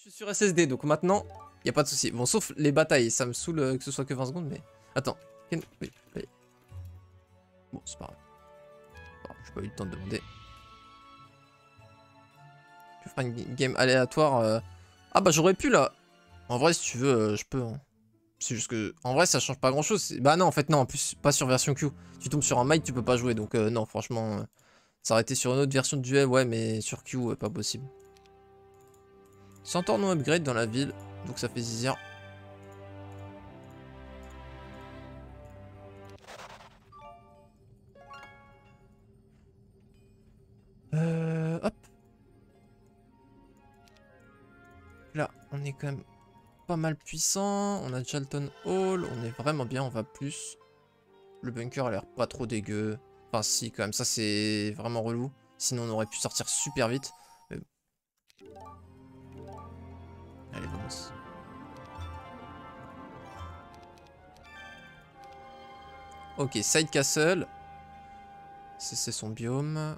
Je suis sur SSD, donc maintenant, il n'y a pas de souci. Bon, sauf les batailles, ça me saoule que ce soit que 20 secondes, mais... Attends. Oui, oui. Bon, c'est pas grave. Bon, j'ai pas eu le temps de demander. Tu feras une game aléatoire. Ah bah j'aurais pu là. En vrai, si tu veux, je peux. Hein. C'est juste que, en vrai, ça change pas grand chose. Bah non, en fait, non, en plus, pas sur version Q. Tu tombes sur un mic, tu peux pas jouer, donc non, franchement, s'arrêter sur une autre version de duel, ouais, mais sur Q, pas possible. Centaure non upgrade dans la ville, donc ça fait zizir. Hop. Là, on est quand même pas mal puissant. On a Charlton Hall, on est vraiment bien, on va plus. Le bunker a l'air pas trop dégueu. Enfin si, quand même, ça c'est vraiment relou. Sinon on aurait pu sortir super vite. Mais bon. Allez, vamos. Ok, Side Castle. C'est son biome.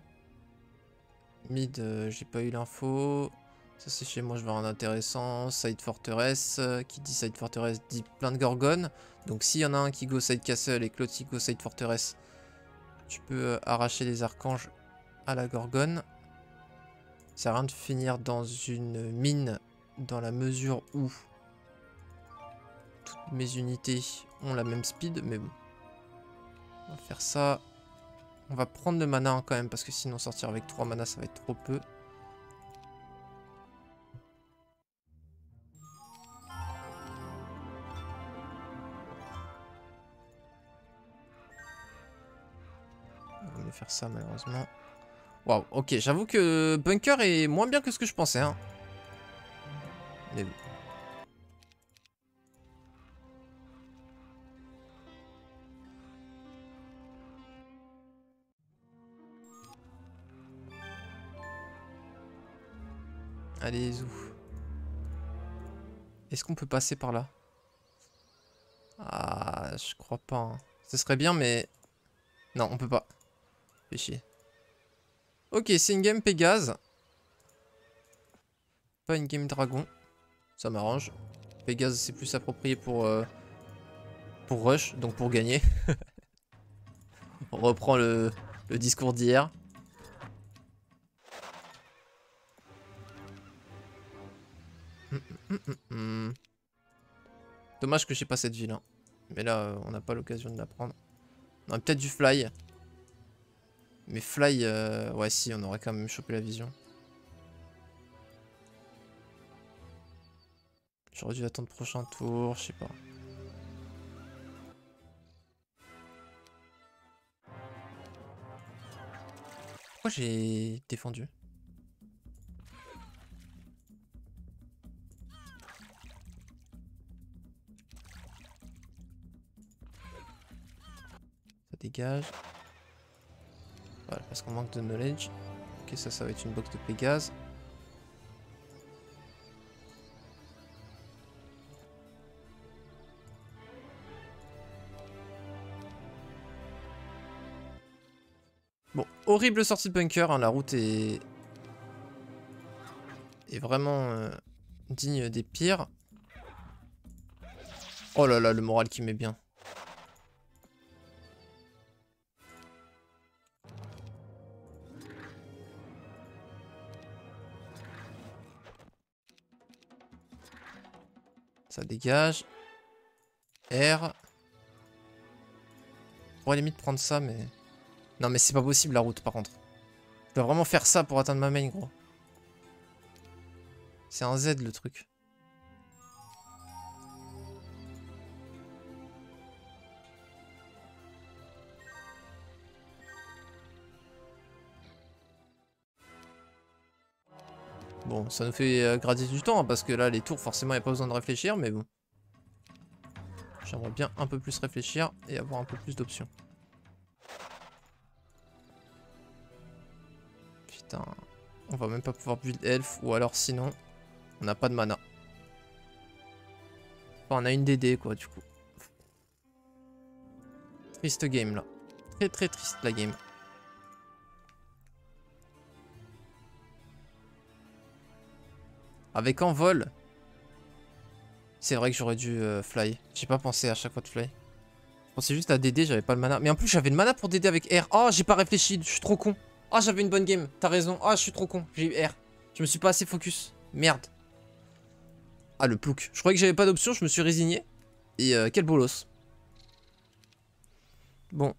Mid, j'ai pas eu l'info. Ça c'est chez moi, je vois rien d'intéressant. Side Fortress. Qui dit Side Fortress dit plein de gorgones. Donc s'il y en a un qui go Side Castle et que l'autre qui go Side Fortress, tu peux arracher les archanges à la gorgone. Ça sert à rien de finir dans une mine dans la mesure où toutes mes unités ont la même speed, mais bon. On va faire ça. On va prendre le mana hein, quand même, parce que sinon sortir avec 3 mana ça va être trop peu. On va mieux faire ça malheureusement. Waouh, ok, j'avoue que Bunker est moins bien que ce que je pensais. Hein. Mais bon. Allez, zou. Est-ce qu'on peut passer par là? Ah, je crois pas. Hein. Ce serait bien, mais... Non, on peut pas. Fais chier. Ok, c'est une game Pégase. Pas une game Dragon. Ça m'arrange. Pégase, c'est plus approprié pour Rush, donc pour gagner. On reprend le discours d'hier. Dommage que j'ai pas cette ville. Hein. Mais là, on n'a pas l'occasion de la prendre. On a peut-être du fly. Mais fly, ouais si, on aurait quand même chopé la vision. J'aurais dû attendre le prochain tour, je sais pas. Pourquoi j'ai défendu? Ça dégage. Voilà, parce qu'on manque de knowledge. Ok, ça va être une box de Pégase. Bon, horrible sortie de bunker, hein, la route est vraiment digne des pires. Oh là là, le moral qui met bien. Ça dégage. R. On pourrait limite prendre ça, mais... Non, mais c'est pas possible la route, par contre. Je dois vraiment faire ça pour atteindre ma main, gros. C'est un Z, le truc. Bon, ça nous fait gratter du temps, hein, parce que là, les tours, forcément, il n'y a pas besoin de réfléchir, mais bon. J'aimerais bien un peu plus réfléchir et avoir un peu plus d'options. Putain, on va même pas pouvoir build elf, ou alors sinon, on n'a pas de mana. Enfin, on a une DD, quoi, du coup. Triste game, là. Très très triste, la game. Avec envol. C'est vrai que j'aurais dû fly. J'ai pas pensé à chaque fois de fly. Je pensais juste à DD, j'avais pas le mana. Mais en plus, j'avais le mana pour DD avec R. Oh, j'ai pas réfléchi, je suis trop con. Ah, j'avais une bonne game, t'as raison. Ah, je suis trop con, j'ai eu R. Je me suis pas assez focus. Merde. Ah, le plouc. Je croyais que j'avais pas d'option, je me suis résigné. Et quel bolos. Bon.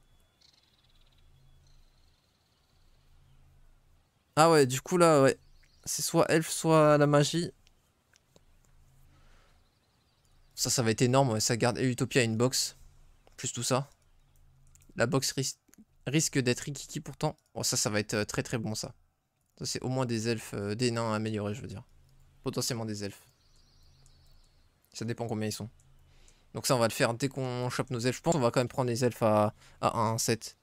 Ah ouais, du coup là, ouais. C'est soit elfe, soit la magie. Ça va être énorme, ouais. Ça garde Utopia une box. Plus tout ça. La box risque d'être rikiki pourtant. Bon, ça va être très très bon ça. Ça, c'est au moins des elfes, des nains améliorés, je veux dire. Potentiellement des elfes. Ça dépend combien ils sont. Donc ça, on va le faire dès qu'on chope nos elfes. Je pense qu'on va quand même prendre les elfes à 1-7.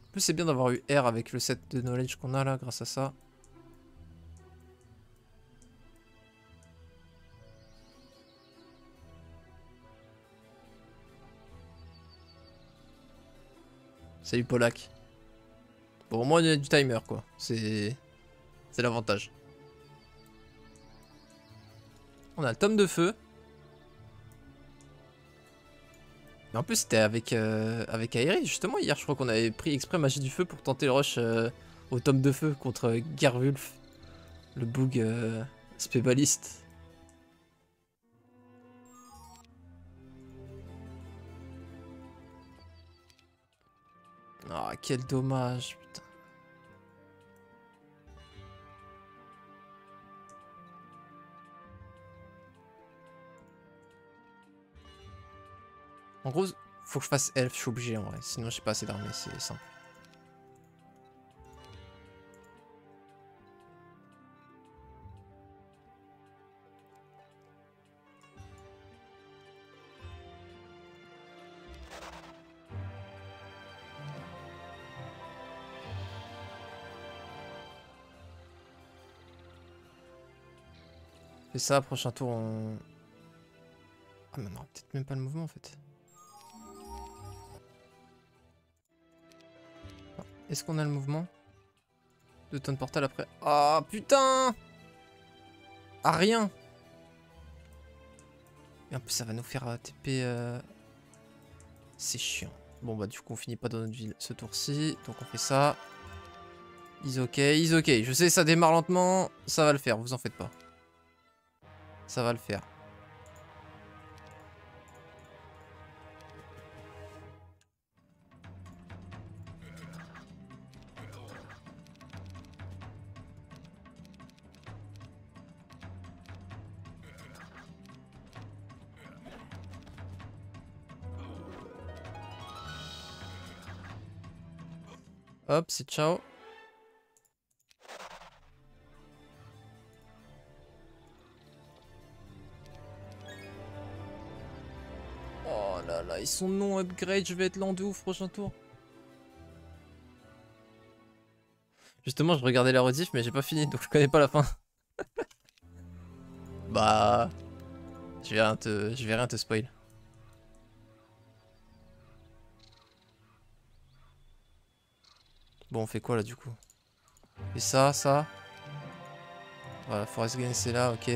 En plus, c'est bien d'avoir eu R avec le set de knowledge qu'on a là, grâce à ça. Salut Polak. Bon, au moins, il y a du timer, quoi. C'est l'avantage. On a le tome de feu. Mais en plus, c'était avec Aerith, justement, hier. Je crois qu'on avait pris exprès magie du feu pour tenter le rush au tome de feu contre Gerwulf, le boug spébaliste. Ah, quel dommage, putain. En gros, faut que je fasse elfe, je suis obligé en vrai. Sinon, j'ai pas assez d'armée, c'est simple. Et ça, prochain tour, on... Ah, mais on aura peut-être même pas le mouvement en fait. Est-ce qu'on a le mouvement? 2 tonnes portal après. Ah, putain! Ah, rien! Et en plus, ça va nous faire TP. C'est chiant. Bon, bah, du coup, on finit pas dans notre ville ce tour-ci. Donc, on fait ça. Is ok, is ok. Je sais, ça démarre lentement. Ça va le faire, vous en faites pas. Ça va le faire. Hop, c'est ciao. Oh là là, ils sont non upgrade, je vais être lent de ouf prochain tour. Justement, je regardais la rediff, mais j'ai pas fini, donc je connais pas la fin. Bah... je vais rien te spoil. Bon, on fait quoi là du coup? Et ça. Voilà, Forest Glen c'est là, ok.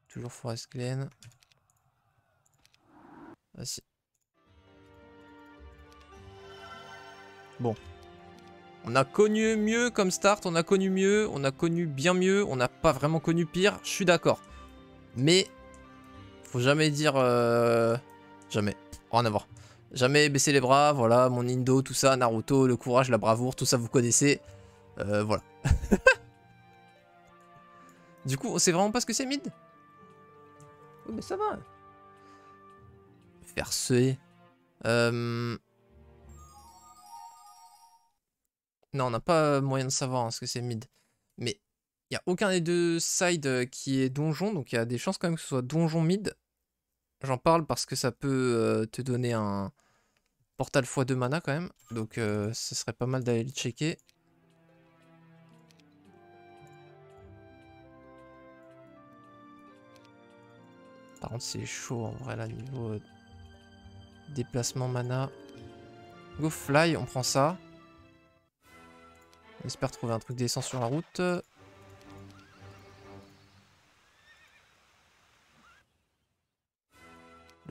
Toujours Forest Glen. Ah si. Bon. On a connu mieux comme start, on a connu mieux, on a connu bien mieux, on n'a pas vraiment connu pire, je suis d'accord. Mais, faut jamais dire... Jamais, rien à voir. Jamais baisser les bras, voilà, mon Indo, tout ça, Naruto, le courage, la bravoure, tout ça vous connaissez. Voilà. Du coup, on sait vraiment pas ce que c'est mid? Oui, mais ça va. Faire suer. Non, on n'a pas moyen de savoir hein, ce que c'est mid. Mais il n'y a aucun des deux sides qui est donjon, donc il y a des chances quand même que ce soit donjon mid. J'en parle parce que ça peut te donner un portal x2 mana quand même. Donc ce serait pas mal d'aller le checker. Par contre, c'est chaud en vrai là, niveau déplacement mana. Go fly, on prend ça. On espère trouver un truc décent sur la route. Le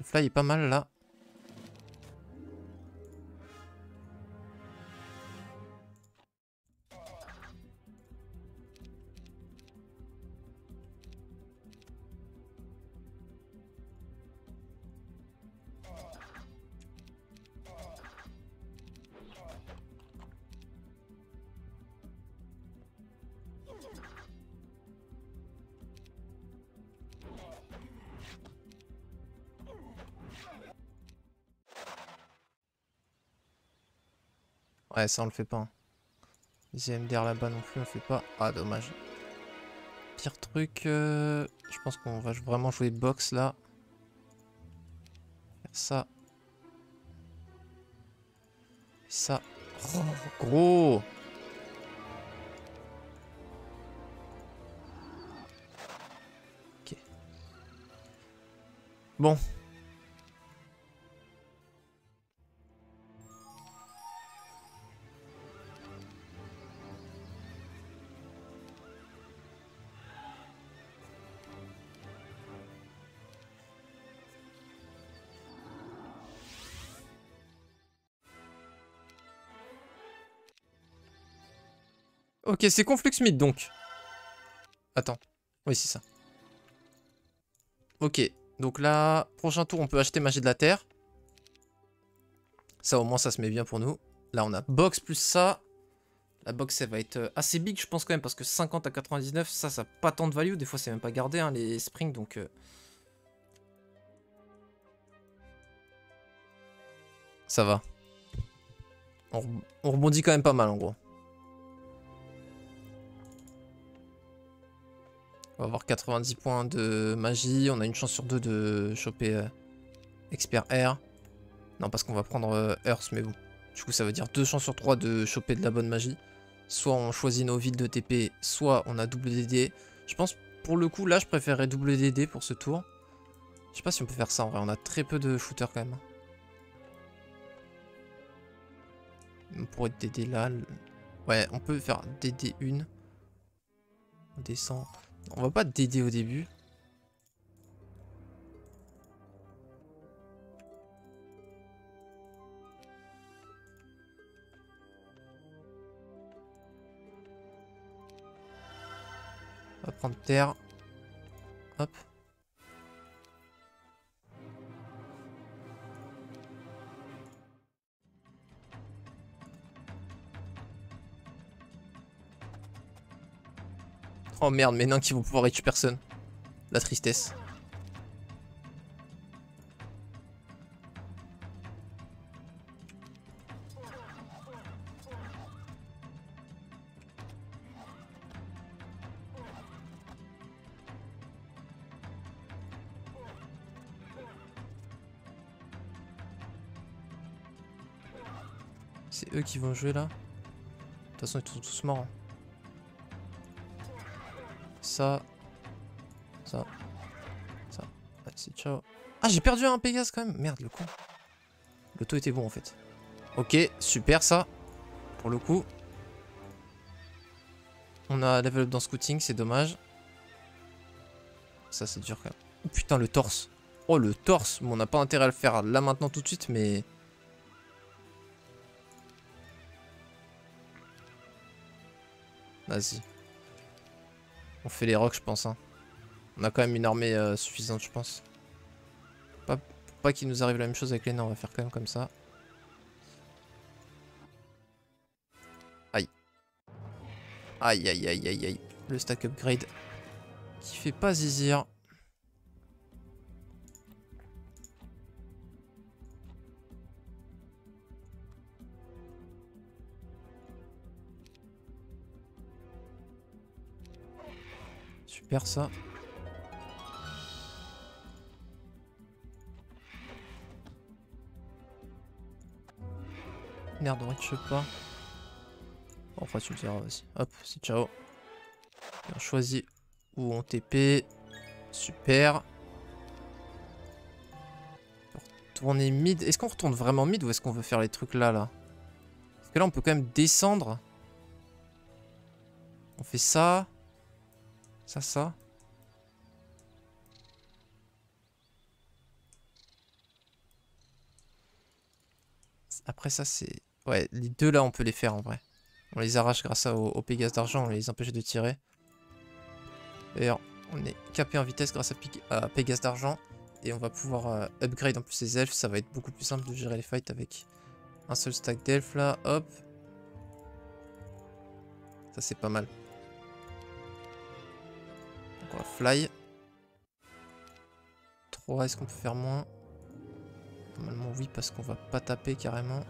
fly est pas mal là. Ouais, ça on le fait pas. Hein. Les EMDR là-bas non plus, on le fait pas. Ah, dommage. Pire truc, je pense qu'on va vraiment jouer box là. Faire ça. Et ça. Oh, gros! Ok. Bon. Ok, c'est Conflux Mid donc. Attends. Oui, c'est ça. Ok. Donc là, prochain tour, on peut acheter Magie de la Terre. Ça, au moins, ça se met bien pour nous. Là, on a box plus ça. La box, elle va être assez big, je pense, quand même. Parce que 50 à 99, ça n'a pas tant de value. Des fois, c'est même pas gardé, hein, les springs. Donc, ça va. On rebondit quand même pas mal, en gros. On va avoir 90 points de magie. On a une chance sur 2 de choper expert air. Non, parce qu'on va prendre Earth, mais bon. Du coup, ça veut dire 2 chances sur 3 de choper de la bonne magie. Soit on choisit nos villes de TP, soit on a double DD. Je pense, pour le coup, là, je préférerais double DD pour ce tour. Je sais pas si on peut faire ça, en vrai. On a très peu de shooters, quand même. On pourrait DD là. Ouais, on peut faire DD 1. On descend. On va pas DD au début. On va prendre terre. Hop. Oh merde, mes nains qui vont pouvoir récupérer personne. La tristesse. C'est eux qui vont jouer là. De toute façon, ils sont tous morts. Hein. Ça. Ça. Ça. Ouais, c'est ciao. Ah, j'ai perdu un Pégase quand même. Merde, le con. Le taux était bon en fait. Ok, super ça. Pour le coup. On a level up dans scouting, c'est dommage. Ça, c'est dur quand même. Oh putain, le torse. Oh, le torse. Bon, on n'a pas intérêt à le faire là maintenant tout de suite, mais... Vas-y. On fait les rocks, je pense. Hein. On a quand même une armée suffisante, je pense. Pas qu'il nous arrive la même chose avec les nains, on va faire quand même comme ça. Aïe. Aïe, aïe, aïe, aïe, aïe. Le stack upgrade qui fait pas zizir. Super ça. Merde, on récupère pas. Bon, enfin, tu le diras, vas-y. Hop, c'est ciao. Et on choisit où on TP. Super. Retourner mid. Est-ce qu'on retourne vraiment mid ou est-ce qu'on veut faire les trucs là, là? Parce que là, on peut quand même descendre. On fait ça. Ça. Après ça, c'est... Ouais, les deux là, on peut les faire en vrai. On les arrache grâce au Pégase d'argent, on les empêche de tirer. D'ailleurs, on est capé en vitesse grâce à Pégase d'argent. Et on va pouvoir upgrade en plus les elfes. Ça va être beaucoup plus simple de gérer les fights avec un seul stack d'elfes là. Hop. Ça c'est pas mal. Donc on va fly. 3, est-ce qu'on peut faire moins? Normalement oui, parce qu'on va pas taper carrément.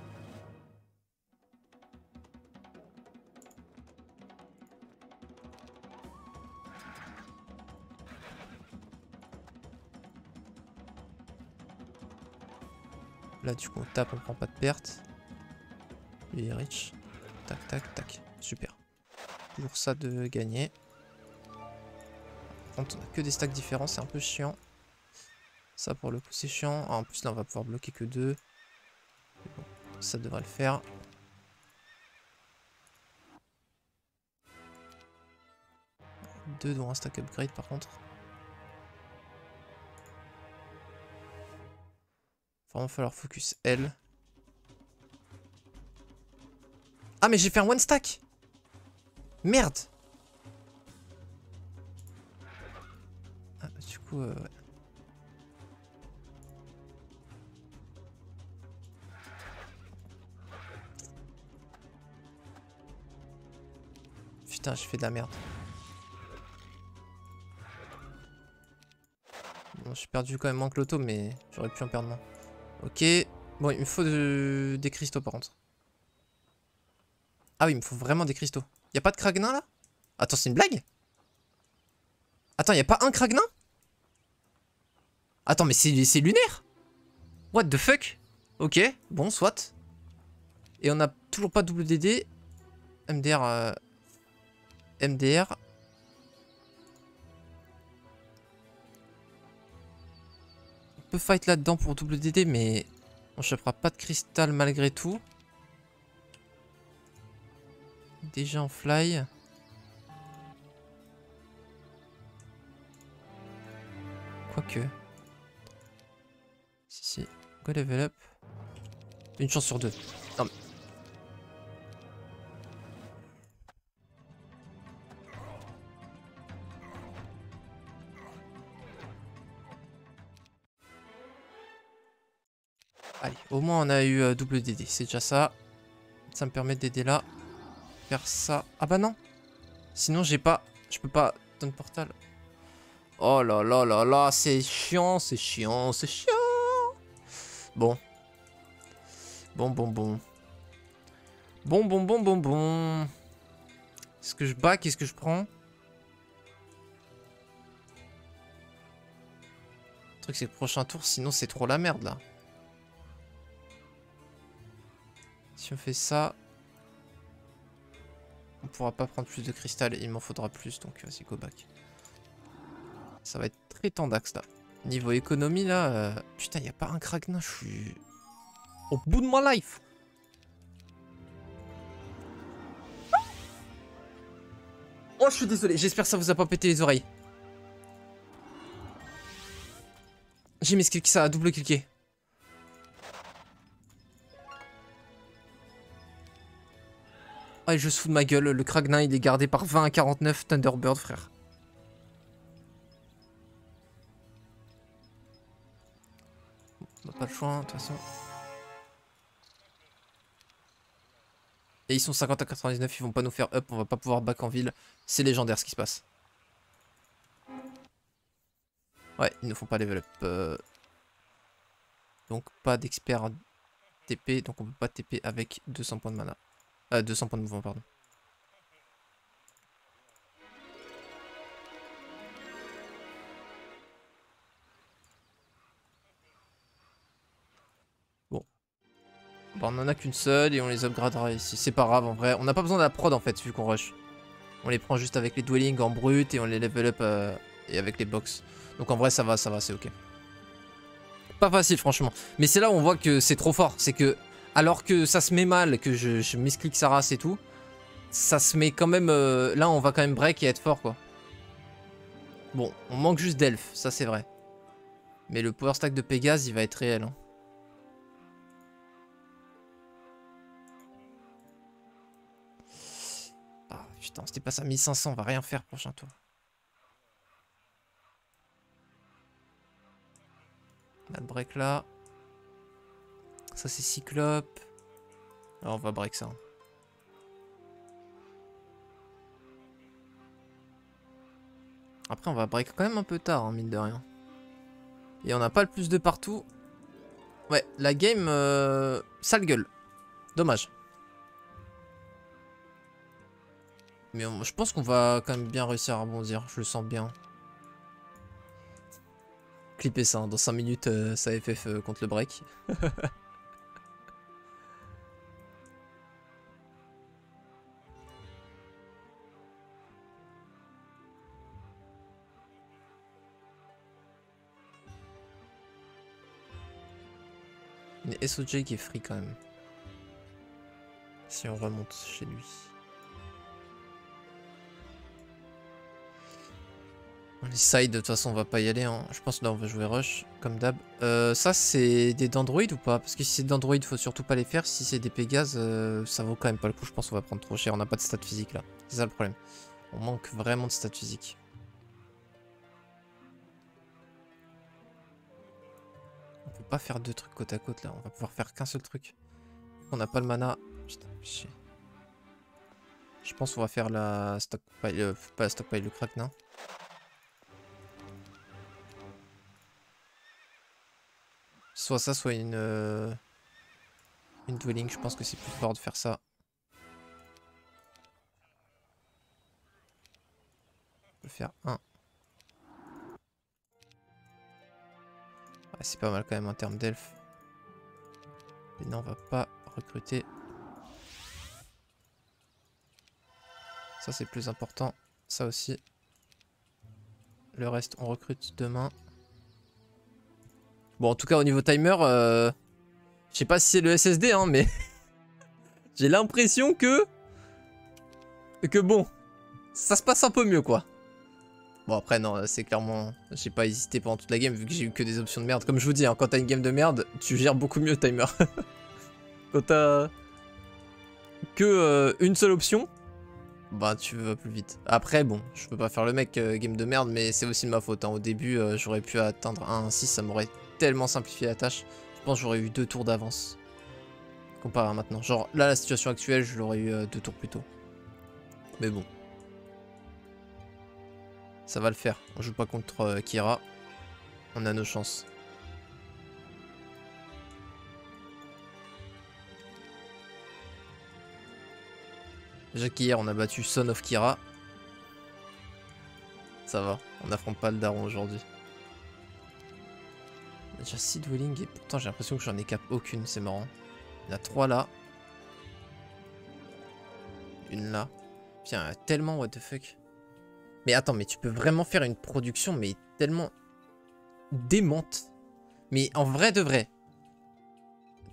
Là du coup on tape, on prend pas de perte. Lui il est rich. Tac tac tac. Super. Toujours ça de gagner. Par contre on a que des stacks différents, c'est un peu chiant. Ça pour le coup c'est chiant. Ah, en plus là on va pouvoir bloquer que 2. Bon, ça devrait le faire. Deux dont un stack upgrade par contre. Vraiment falloir focus L. Ah mais j'ai fait un one stack. Merde. Ah bah du coup ouais. Putain j'ai fait de la merde. Bon j'ai perdu quand même moins que l'auto mais j'aurais pu en perdre moins. Ok. Bon il me faut des cristaux par contre. Ah oui il me faut vraiment des cristaux. Y'a pas de Kragnin là? Attends c'est une blague? Attends y'a pas un Kragnin? Attends mais c'est lunaire? What the fuck? Ok bon soit. Et on a toujours pas double DD. MDR MDR. On peut fight là-dedans pour double DD mais on chopera pas de cristal malgré tout. Déjà en fly. Quoique. Si. Go level up. Une chance sur 2. Non mais... Allez, au moins on a eu double DD, c'est déjà ça. Ça me permet d'aider là. Faire ça. Ah bah non. Sinon j'ai pas... Je peux pas... Donne portal. Oh là là là là, c'est chiant, c'est chiant, c'est chiant. Bon. Bon. Bon. Est-ce que je back? Est-ce que je prends? Le truc c'est que le prochain tour, sinon c'est trop la merde là. Si on fait ça... On pourra pas prendre plus de cristal, il m'en faudra plus, donc vas-y, go back. Ça va être très tendax là. Niveau économie là, putain, y a pas un Kragnin, je suis au bout de ma life. Oh, je suis désolé, j'espère que ça vous a pas pété les oreilles. J'ai mis skill, ça a double cliqué. Ah, je se fous de ma gueule, le Kragnin il est gardé par 20 à 49 Thunderbird, frère. On n'a pas le choix, de toute façon. Et ils sont 50 à 99, ils vont pas nous faire up, on va pas pouvoir back en ville. C'est légendaire ce qui se passe. Ouais, ils ne font pas level up. Donc pas d'expert TP, donc on peut pas TP avec 200 points de mana. 200 points de mouvement, pardon. Bon. Bah, on en a qu'une seule et on les upgradera ici. C'est pas grave en vrai. On n'a pas besoin de la prod en fait vu qu'on rush. On les prend juste avec les dwellings en brut et on les level up et avec les box. Donc en vrai ça va, c'est ok. Pas facile, franchement. Mais c'est là où on voit que c'est trop fort. C'est que, alors que ça se met mal, que je misclick sa race et tout, ça se met quand même... là, on va quand même break et être fort, quoi. Bon, on manque juste d'elf, ça c'est vrai. Mais le power stack de Pégase, il va être réel. Hein. Ah, putain, c'était pas ça, 1500, on va rien faire prochain tour. On a le break là. Ça c'est Cyclope. Là on va break ça. Après on va break quand même un peu tard, hein, mine de rien. Et on n'a pas le plus de partout. Ouais, la game, sale gueule. Dommage. Mais je pense qu'on va quand même bien réussir à rebondir, je le sens bien. Clipper ça, hein. Dans 5 minutes, ça FF contre le break. Une SOJ qui est free quand même. Si on remonte chez lui. On est side, de toute façon on va pas y aller, hein. Je pense que là on va jouer rush, comme d'hab. Ça c'est des d'Android ou pas? Parce que si c'est d'Android, faut surtout pas les faire. Si c'est des Pégase, ça vaut quand même pas le coup. Je pense qu'on va prendre trop cher, on n'a pas de stats physique là. C'est ça le problème. On manque vraiment de stats physique. On peut pas faire deux trucs côte à côte là, on va pouvoir faire qu'un seul truc. On n'a pas le mana. Putain, chier. Je pense qu'on va faire la stockpile, pas la stockpile, le crack, non? Soit ça, soit une dwelling. Je pense que c'est plus fort de faire ça. On peut faire un. Ouais, c'est pas mal quand même en termes d'elfe. Mais non, on va pas recruter. Ça c'est plus important. Ça aussi. Le reste, on recrute demain. Bon, en tout cas, au niveau timer, je sais pas si c'est le SSD, hein, mais j'ai l'impression que bon, ça se passe un peu mieux, quoi. Bon, après, non, c'est clairement... J'ai pas hésité pendant toute la game, vu que j'ai eu que des options de merde. Comme je vous dis, hein, quand t'as une game de merde, tu gères beaucoup mieux le timer. Quand t'as que une seule option, bah tu vas plus vite. Après, bon, je peux pas faire le mec game de merde, mais c'est aussi de ma faute. Hein. Au début, j'aurais pu atteindre 1-6, ça m'aurait tellement simplifié la tâche. Je pense que j'aurais eu 2 tours d'avance. Comparé à maintenant. Genre, là, la situation actuelle, je l'aurais eu 2 tours plus tôt. Mais bon. Ça va le faire. On joue pas contre Kira. On a nos chances. Déjà qu'hier, on a battu Son of Kira. Ça va. On n'affronte pas le daron aujourd'hui. On a déjà 6 dwellings et pourtant j'ai l'impression que j'en ai cap aucune. C'est marrant. Il y en a 3 là. Une là. Putain, il y en a tellement, what the fuck. Mais attends, mais tu peux vraiment faire une production, mais tellement démente. Mais en vrai de vrai,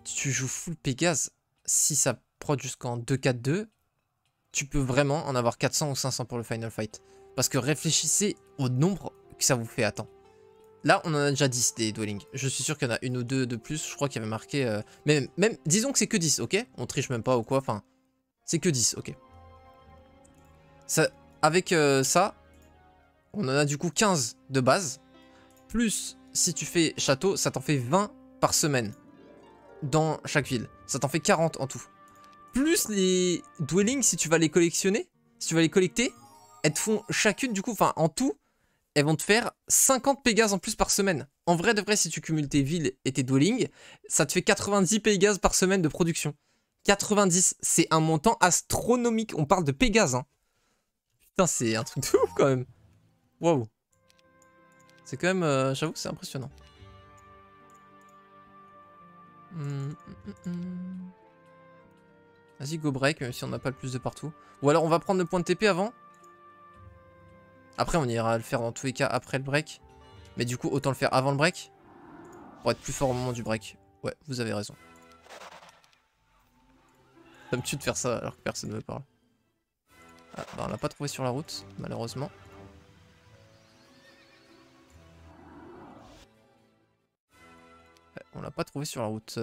tu joues full Pégase, si ça prod jusqu'en 2-4-2, tu peux vraiment en avoir 400 ou 500 pour le final fight. Parce que réfléchissez au nombre que ça vous fait. Attends. Là, on en a déjà 10 des dwellings. Je suis sûr qu'il y en a une ou deux de plus. Je crois qu'il y avait marqué... Même, disons que c'est que 10, ok? On triche même pas ou quoi. Enfin, c'est que 10, ok. Ça, avec ça, on en a du coup 15 de base. Plus, si tu fais château, ça t'en fait 20 par semaine. Dans chaque ville. Ça t'en fait 40 en tout. Plus les dwellings, si tu vas les collectionner, si tu vas les collecter, elles te font chacune du coup, enfin en tout, elles vont te faire 50 Pégase en plus par semaine. En vrai de vrai, si tu cumules tes villes et tes dwellings, ça te fait 90 Pégase par semaine de production. 90, c'est un montant astronomique. On parle de Pégase, hein. Putain, c'est un truc de ouf quand même. Waouh. C'est quand même, j'avoue que c'est impressionnant. Vas-y, go break, même si on n'a pas le plus de partout. Ou alors on va prendre le point de TP avant. Après, on ira le faire dans tous les cas après le break. Mais du coup, autant le faire avant le break. Pour être plus fort au moment du break. Ouais, vous avez raison. Ça me tue de faire ça alors que personne ne me parle. Ah, bah on l'a pas trouvé sur la route, malheureusement. Ouais, on l'a pas trouvé sur la route.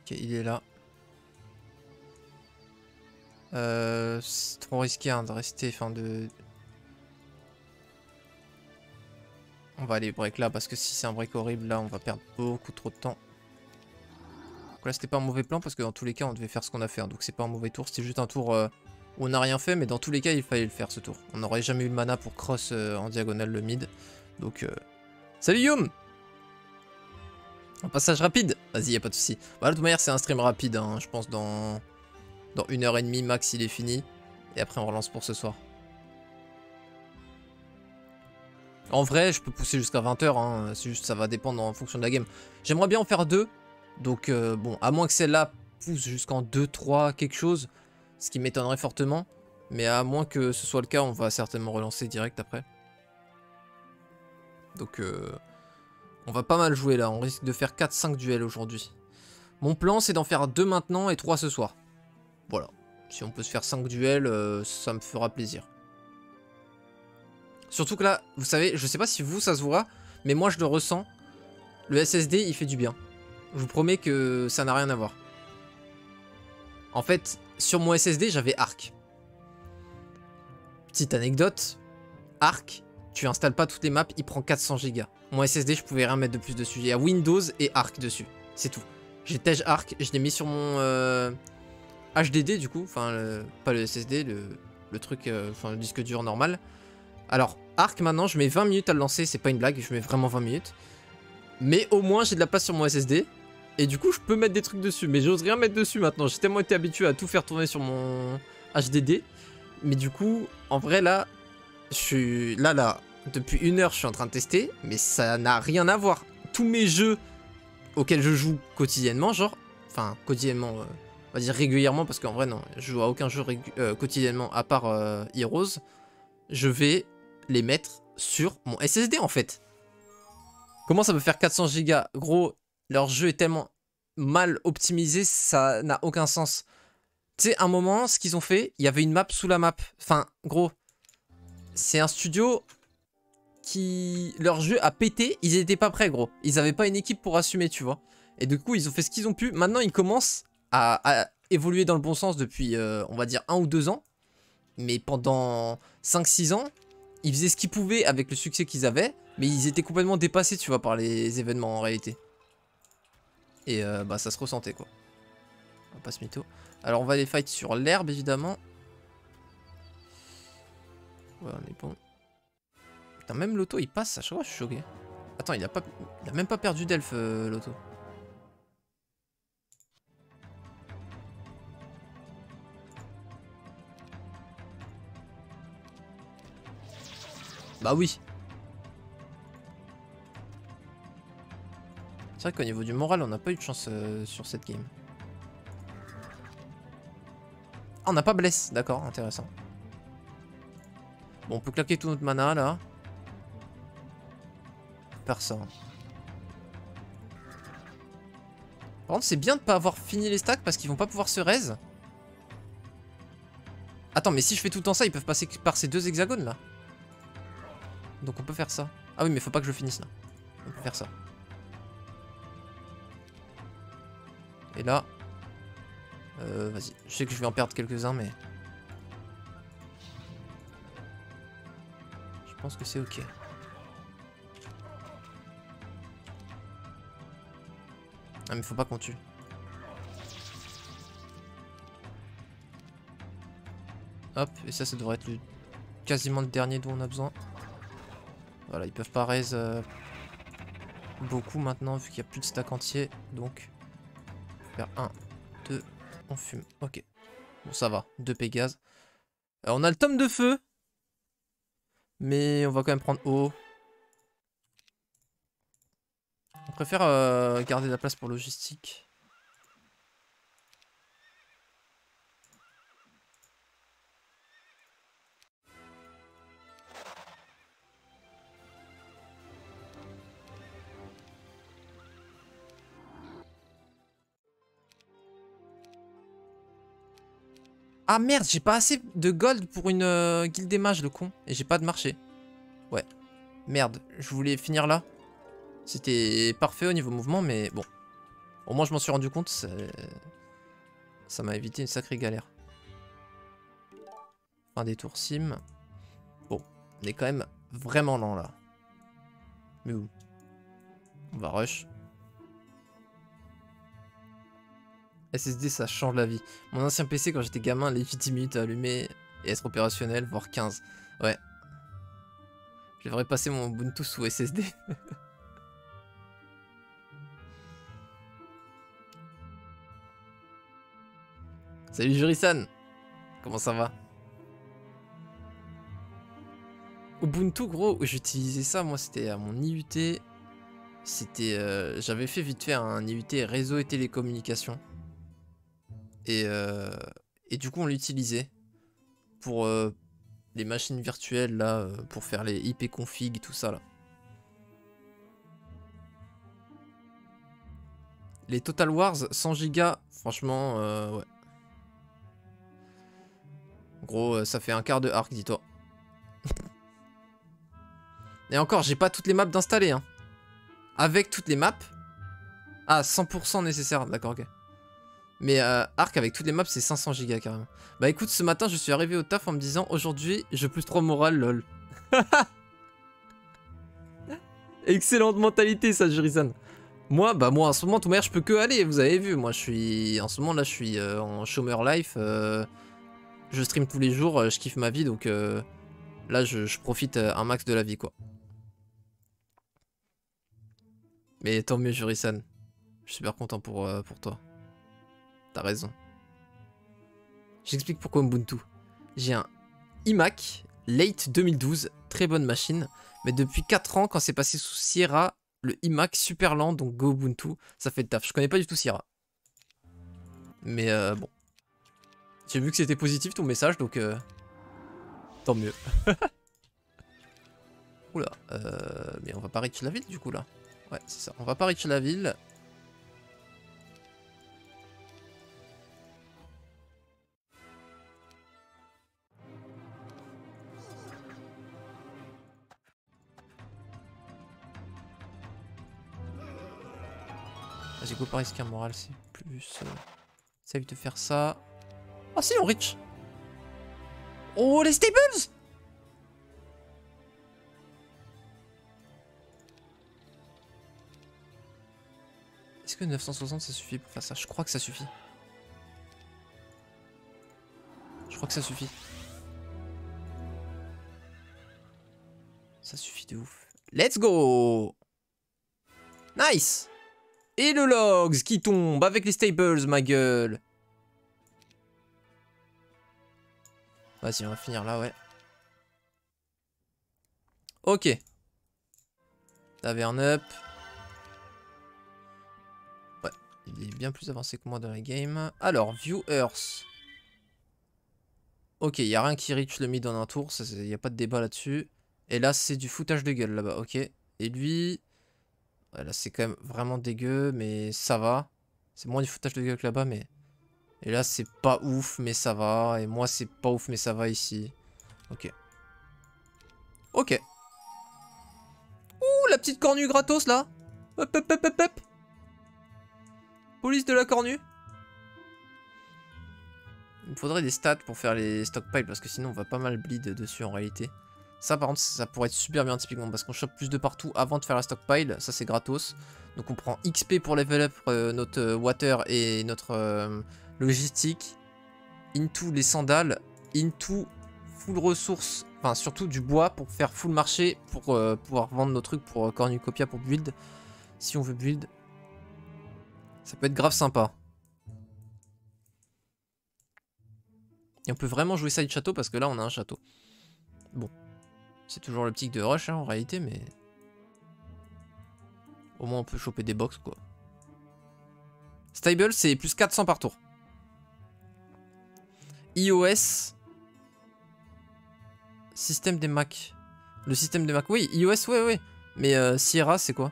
Ok, il est là. C'est trop risqué hein, de rester, enfin de... On va aller break là parce que si c'est un break horrible là on va perdre beaucoup trop de temps. Donc là c'était pas un mauvais plan parce que dans tous les cas on devait faire ce qu'on a fait. Hein, donc c'est pas un mauvais tour, c'était juste un tour où on n'a rien fait mais dans tous les cas il fallait le faire ce tour. On n'aurait jamais eu le mana pour cross en diagonale le mid. Donc salut Youm! Un passage rapide? Vas-y, y a pas de souci. Bah, de toute manière c'est un stream rapide, hein, je pense dans 1h30 max il est fini. Et après on relance pour ce soir. En vrai, je peux pousser jusqu'à 20h, hein. C'est juste ça va dépendre en fonction de la game. J'aimerais bien en faire 2. Donc bon, à moins que celle-là pousse jusqu'en 2, 3, quelque chose. Ce qui m'étonnerait fortement. Mais à moins que ce soit le cas, on va certainement relancer direct après. Donc on va pas mal jouer là. On risque de faire 4-5 duels aujourd'hui. Mon plan c'est d'en faire 2 maintenant et 3 ce soir. Voilà. Si on peut se faire 5 duels, ça me fera plaisir. Surtout que là, vous savez, je sais pas si vous ça se voit, mais moi je le ressens. Le SSD il fait du bien. Je vous promets que ça n'a rien à voir. En fait, sur mon SSD j'avais Arc. Petite anecdote, Arc, tu installes pas toutes les maps, il prend 400 Go. Mon SSD je pouvais rien mettre de plus dessus. Il y a Windows et Arc dessus, c'est tout. J'ai Tej Arc, je l'ai mis sur mon HDD du coup, enfin pas le SSD, le truc, enfin le disque dur normal. Alors, Arc maintenant, je mets 20 minutes à le lancer, c'est pas une blague, je mets vraiment 20 minutes. Mais au moins, j'ai de la place sur mon SSD. Et du coup, je peux mettre des trucs dessus. Mais j'ose rien mettre dessus maintenant. J'ai tellement été habitué à tout faire tourner sur mon HDD. Mais du coup, en vrai, là, je suis... Là, depuis 1 heure, je suis en train de tester. Mais ça n'a rien à voir. Tous mes jeux auxquels je joue quotidiennement, genre... Enfin, quotidiennement, on va dire régulièrement. Parce qu'en vrai, non, je joue à aucun jeu quotidiennement à part Heroes. Je vais les mettre sur mon SSD en fait. Comment ça peut faire 400 Go? Gros, leur jeu est tellement mal optimisé, ça n'a aucun sens. Tu sais, à un moment, ce qu'ils ont fait, il y avait une map sous la map. Enfin, gros, c'est un studio qui... Leur jeu a pété, ils étaient pas prêts, gros. Ils avaient pas une équipe pour assumer, tu vois. Et du coup, ils ont fait ce qu'ils ont pu. Maintenant, ils commencent à évoluer dans le bon sens depuis, on va dire, 1 ou 2 ans. Mais pendant 5-6 ans, ils faisaient ce qu'ils pouvaient avec le succès qu'ils avaient, mais ils étaient complètement dépassés, tu vois, par les événements en réalité. Et bah ça se ressentait, quoi. On va pas se mytho. Alors on va les fight sur l'herbe, évidemment. Ouais, on est bon. Putain, même l'auto, il passe, à chaque fois, je suis choqué. Attends, il a même pas perdu d'elfe, l'auto. Bah oui. C'est vrai qu'au niveau du moral, on n'a pas eu de chance sur cette game. Ah, on n'a pas bless, d'accord, intéressant. Bon, on peut claquer tout notre mana, là. Faire ça. Par contre, c'est bien de pas avoir fini les stacks parce qu'ils vont pas pouvoir se raise. Attends, mais si je fais tout le temps ça, ils peuvent passer par ces 2 hexagones, là. Donc on peut faire ça. Ah oui, mais faut pas que je finisse, là. On peut faire ça. Et là... vas-y. Je sais que je vais en perdre quelques-uns, mais... Je pense que c'est ok. Ah mais faut pas qu'on tue. Hop, et ça devrait être quasiment le dernier dont on a besoin. Voilà, ils peuvent pas raise beaucoup maintenant vu qu'il n'y a plus de stack entier. Donc, faire 1, 2, on fume. Ok. Bon, ça va. 2 Pégase. On a le tome de feu. Mais on va quand même prendre haut. Donc préfère garder la place pour logistique. Ah merde, j'ai pas assez de gold pour une guilde des mages, le con. Et j'ai pas de marché. Ouais. Merde, je voulais finir là. C'était parfait au niveau mouvement, mais bon. Au moins, je m'en suis rendu compte. Ça m'a évité une sacrée galère. Fin des tours sim. Bon, on est quand même vraiment lent là. Mais où? On va rush. SSD, ça change la vie. Mon ancien PC, quand j'étais gamin, les 10 minutes à allumer et être opérationnel, voire 15. Ouais. Je devrais passer mon Ubuntu sous SSD. Salut Jurisan. Comment ça va? Ubuntu, gros, j'utilisais ça, moi, c'était à mon IUT. C'était... j'avais fait vite fait un IUT réseau et télécommunications. Et du coup, on l'utilisait pour les machines virtuelles, là, pour faire les IP config et tout ça, là. Les Total Wars, 100 Go, franchement, ouais. Gros, ça fait un quart de arc, dis-toi. Et encore, j'ai pas toutes les maps d'installer, hein. Avec toutes les maps... Ah, 100% nécessaire, d'accord, ok. Mais Arc avec toutes les maps c'est 500 Go carrément. Bah écoute, ce matin je suis arrivé au taf en me disant aujourd'hui je plus trop moral lol. Excellente mentalité ça Jurisan. Moi en ce moment tout manière je peux que aller, vous avez vu, moi je suis en ce moment là je suis en chômeur life, je stream tous les jours, je kiffe ma vie donc là je profite un max de la vie quoi. Mais tant mieux Jurisan, je suis super content pour toi. T'as raison. J'explique pourquoi Ubuntu. J'ai un iMac late 2012, très bonne machine. Mais depuis 4 ans, quand c'est passé sous Sierra, le iMac super lent, donc Go Ubuntu, ça fait le taf. Je connais pas du tout Sierra. Mais bon. J'ai vu que c'était positif ton message, donc tant mieux. Oula, mais on va pas reach la ville du coup là. Ouais, c'est ça. On va pas reach la ville. Vas-y, go par risque moral, c'est plus... ça évite de faire ça. Oh si, on reach. Oh, les stables. Est-ce que 960 ça suffit pour faire ça? Je crois que ça suffit. Je crois que ça suffit. Ça suffit de ouf. Let's go. Nice. Et le logs qui tombe avec les stables, ma gueule. Vas-y, on va finir là, ouais. Ok. Taverne up. Ouais, il est bien plus avancé que moi dans la game. Alors, viewers. Ok, il n'y a rien qui reach le mid en un tour, il n'y a pas de débat là-dessus. Et là, c'est du foutage de gueule là-bas, ok. Et lui... Ouais, là, c'est quand même vraiment dégueu, mais ça va. C'est moins du foutage de gueule que là-bas, mais... Et là, c'est pas ouf, mais ça va. Et moi, c'est pas ouf, mais ça va ici. Ok. Ok. Ouh, la petite cornue gratos, là. Hop, hop, hop, hop, hop. Police de la cornue. Il me faudrait des stats pour faire les stockpiles, parce que sinon, on va pas mal bleed dessus, en réalité. Ça, par contre, ça pourrait être super bien, typiquement, parce qu'on chope plus de partout avant de faire la stockpile. Ça, c'est gratos. Donc, on prend XP pour level up notre water et notre logistique. Into les sandales. Into full ressources. Enfin, surtout du bois pour faire full marché. Pour pouvoir vendre nos trucs pour cornucopia pour build. Si on veut build. Ça peut être grave sympa. Et on peut vraiment jouer side château parce que là, on a un château. Bon. C'est toujours le petit de rush hein, en réalité, mais... Au moins on peut choper des box quoi. Stable c'est plus 400 par tour. iOS. Système des Mac. Le système des Mac. Oui, iOS, ouais. Mais Sierra, c'est quoi?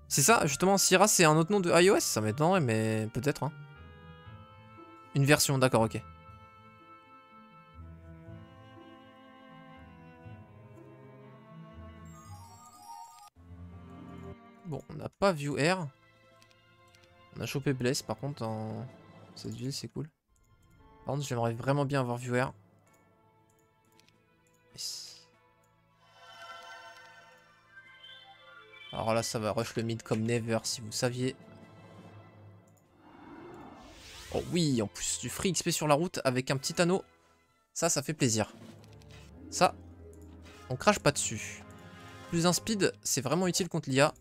C'est ça, justement, Sierra, c'est un autre nom de iOS? Ça m'étonnerait, mais peut-être. Hein. Une version, d'accord, ok. Bon, on n'a pas View Air. On a chopé Bless, par contre, dans cette ville, c'est cool. Par contre, j'aimerais vraiment bien avoir View Air. Yes. Alors là, ça va rush le mid comme never, si vous saviez. Oh oui, en plus du free XP sur la route avec un petit anneau. Ça fait plaisir. Ça, on crache pas dessus. Plus un speed, c'est vraiment utile contre l'IA.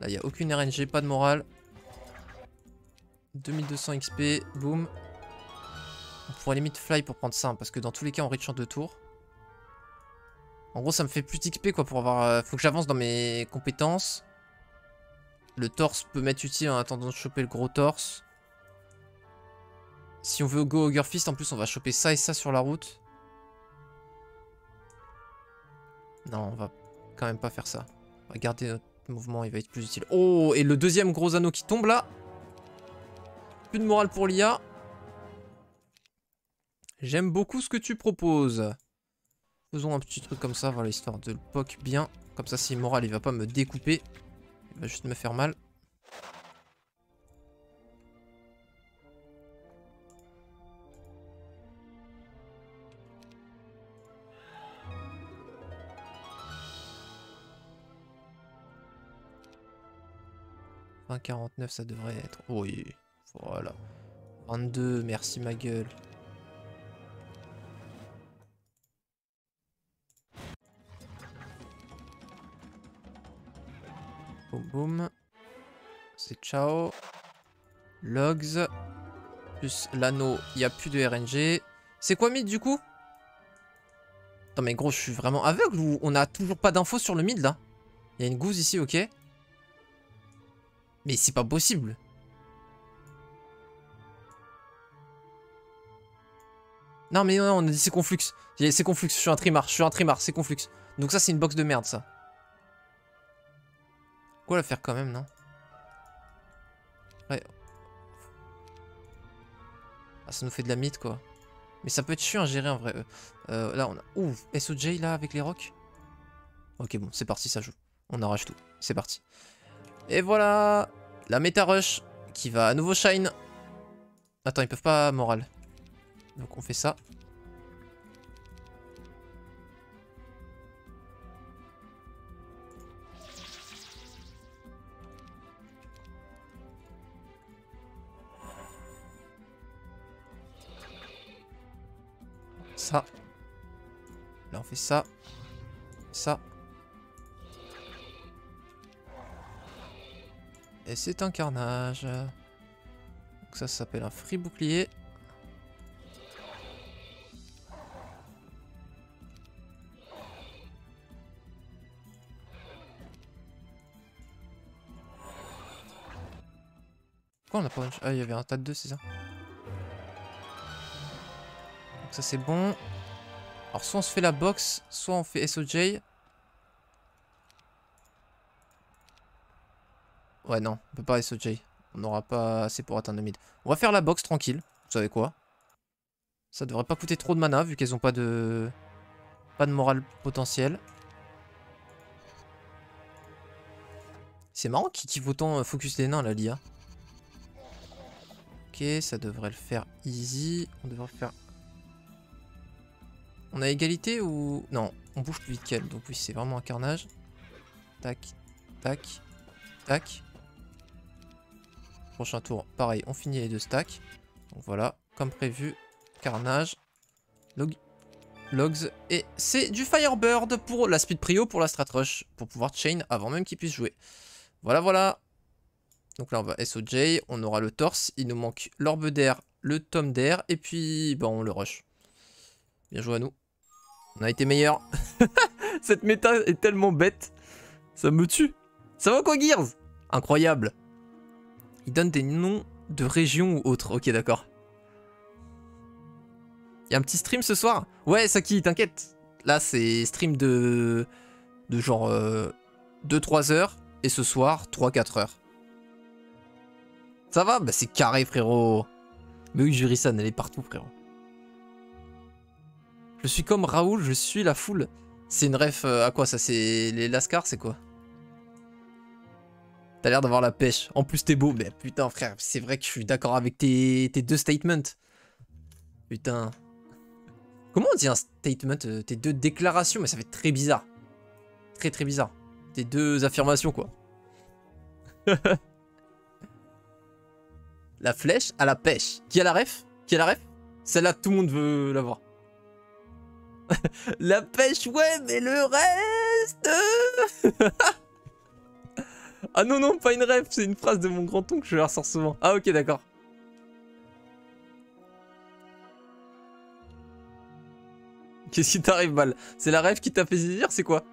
Là, il n'y a aucune RNG, pas de morale. 2200 XP, boum. On pourrait limite fly pour prendre ça, hein, parce que dans tous les cas, on reach en 2 tours. En gros, ça me fait plus d'XP quoi pour avoir... faut que j'avance dans mes compétences. Le torse peut m'être utile en attendant de choper le gros torse. Si on veut go Ogre Fist, en plus, on va choper ça et ça sur la route. Non, on va quand même pas faire ça. On va garder notre mouvement, il va être plus utile. Oh, et le deuxième gros anneau qui tombe là. Plus de morale pour l'IA. J'aime beaucoup ce que tu proposes. Faisons un petit truc comme ça, voilà, histoire de le poke bien. Comme ça, si morale, il va pas me découper. Il va juste me faire mal. « 49, ça devrait être... Oui, voilà. 22, merci ma gueule. Boum boum. C'est ciao. Logs. Plus l'anneau, il n'y a plus de RNG. C'est quoi mid du coup? Attends mais gros, je suis vraiment aveugle ou on a toujours pas d'infos sur le mid là? Il y a une gousse ici, ok. Mais c'est pas possible. Non mais non, on a dit c'est Conflux. C'est Conflux, je suis un trimar, c'est Conflux. Donc ça c'est une box de merde ça. Quoi la faire quand même, non? Ouais. Ah, ça nous fait de la mythe quoi. Mais ça peut être chiant à gérer en vrai. Là on a... Ouh, SOJ là avec les rocks. Ok bon, c'est parti, ça joue. On arrache tout, c'est parti. Et voilà, la méta rush qui va à nouveau shine. Attends, ils peuvent pas moral. Donc on fait ça. Ça. Là on fait ça. Ça. Et c'est un carnage. Donc ça s'appelle un free bouclier. Pourquoi on a pas... Ah, il y avait un tas de 2, c'est ça. Donc ça c'est bon. Alors soit on se fait la box, soit on fait SOJ. Ouais non, on peut pas SOJ. On n'aura pas assez pour atteindre le mid. On va faire la box tranquille. Vous savez quoi? Ça devrait pas coûter trop de mana vu qu'elles ont pas de... Pas de morale potentielle. C'est marrant qu'il vaut autant focus les nains là l'IA. Ok, ça devrait le faire easy. On devrait le faire... On a égalité ou... Non, on bouge plus vite qu'elle. Donc oui, c'est vraiment un carnage. Tac, tac, tac. Prochain tour, pareil, on finit les 2 stacks. Donc voilà, comme prévu, carnage, logs. Et c'est du Firebird pour la speed prio, pour la strat rush, pour pouvoir chain avant même qu'il puisse jouer. Voilà, voilà. Donc là, on va SOJ, on aura le torse. Il nous manque l'orbe d'air, le tome d'air, et puis, bon, on le rush. Bien joué à nous. On a été meilleurs. Cette méta est tellement bête. Ça me tue. Ça va quoi, Gears? Incroyable. Il donne des noms de régions ou autres. Ok, d'accord. Il y a un petit stream ce soir? Ouais, Saki, t'inquiète. Là, c'est stream de genre 2-3 heures. Et ce soir, 3-4 heures. Ça va? Bah c'est carré, frérot. Mais oui, Jurisan, elle est partout, frérot. Je suis comme Raoul, je suis la foule. C'est une ref à quoi ça? C'est les Lascars, c'est quoi? T'as l'air d'avoir la pêche. En plus, t'es beau. Mais putain, frère, c'est vrai que je suis d'accord avec tes deux statements. Putain. Comment on dit un statement? Tes deux déclarations? Mais ça fait très bizarre. Très très bizarre. Tes deux affirmations, quoi. La flèche à la pêche. Qui a la ref? Qui a la ref? Celle-là, tout le monde veut l'avoir. La pêche, ouais, mais le reste... Ah non, non, pas une ref, c'est une phrase de mon grand-oncle, je la ressors souvent. Ah ok, d'accord. Qu'est-ce qui t'arrive, Bal? C'est la ref qui t'a fait dire, c'est quoi?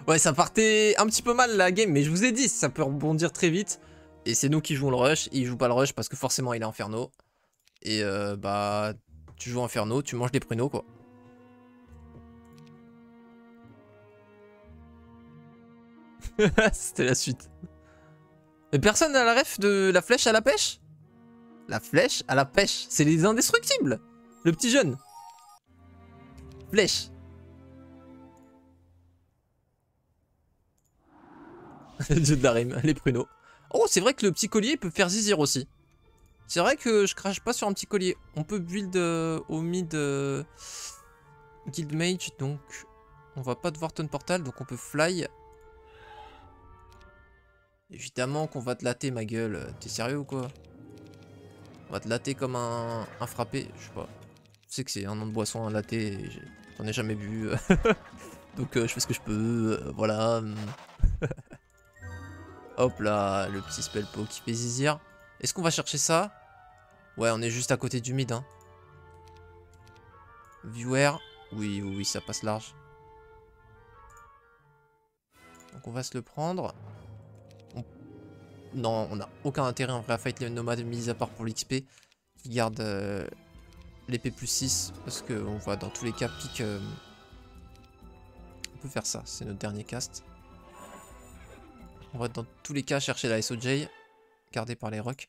Ouais, ça partait un petit peu mal la game, mais je vous ai dit, ça peut rebondir très vite. Et c'est nous qui jouons le rush, il joue pas le rush parce que forcément il est Inferno. Et bah, tu joues Inferno, tu manges des pruneaux, quoi. C'était la suite. Mais personne n'a la ref de la flèche à la pêche? La flèche à la pêche, c'est les indestructibles. Le petit jeune. Flèche. Le dieu de la rime, les pruneaux. Oh, c'est vrai que le petit collier peut faire zizir aussi. C'est vrai que je crache pas sur un petit collier. On peut build au mid Guild Mage, donc on va pas devoir ton portal, donc on peut fly. Évidemment qu'on va te latter, ma gueule. T'es sérieux ou quoi? On va te latter comme un frappé. Je sais pas. Je sais que c'est un nom de boisson, un latte. J'en ai jamais bu. Donc je fais ce que je peux. Voilà. Hop là, le petit spell pot qui fait zizir. Est-ce qu'on va chercher ça? Ouais, on est juste à côté du mid. Hein. Viewer. Oui, oui, oui, ça passe large. Donc on va se le prendre. Non, on n'a aucun intérêt en vrai à fight les nomades, mis à part pour l'XP. Qui garde l'épée plus 6. Parce qu'on voit dans tous les cas pique. On peut faire ça, c'est notre dernier cast. On va dans tous les cas chercher la SOJ. Gardée par les rocks.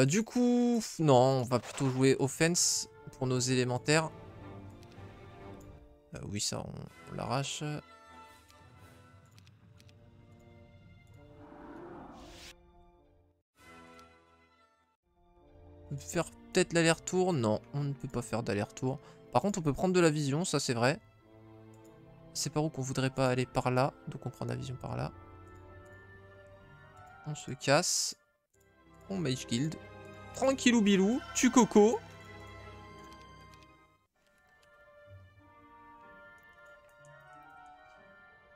Du coup, non, on va plutôt jouer offense pour nos élémentaires. Oui, ça, on l'arrache. Faire peut-être l'aller-retour? Non, on ne peut pas faire d'aller-retour. Par contre, on peut prendre de la vision, ça c'est vrai. C'est par où qu'on voudrait pas aller? Par là, donc on prend de la vision par là. On se casse. On mage guild. Tranquillou bilou, tu coco.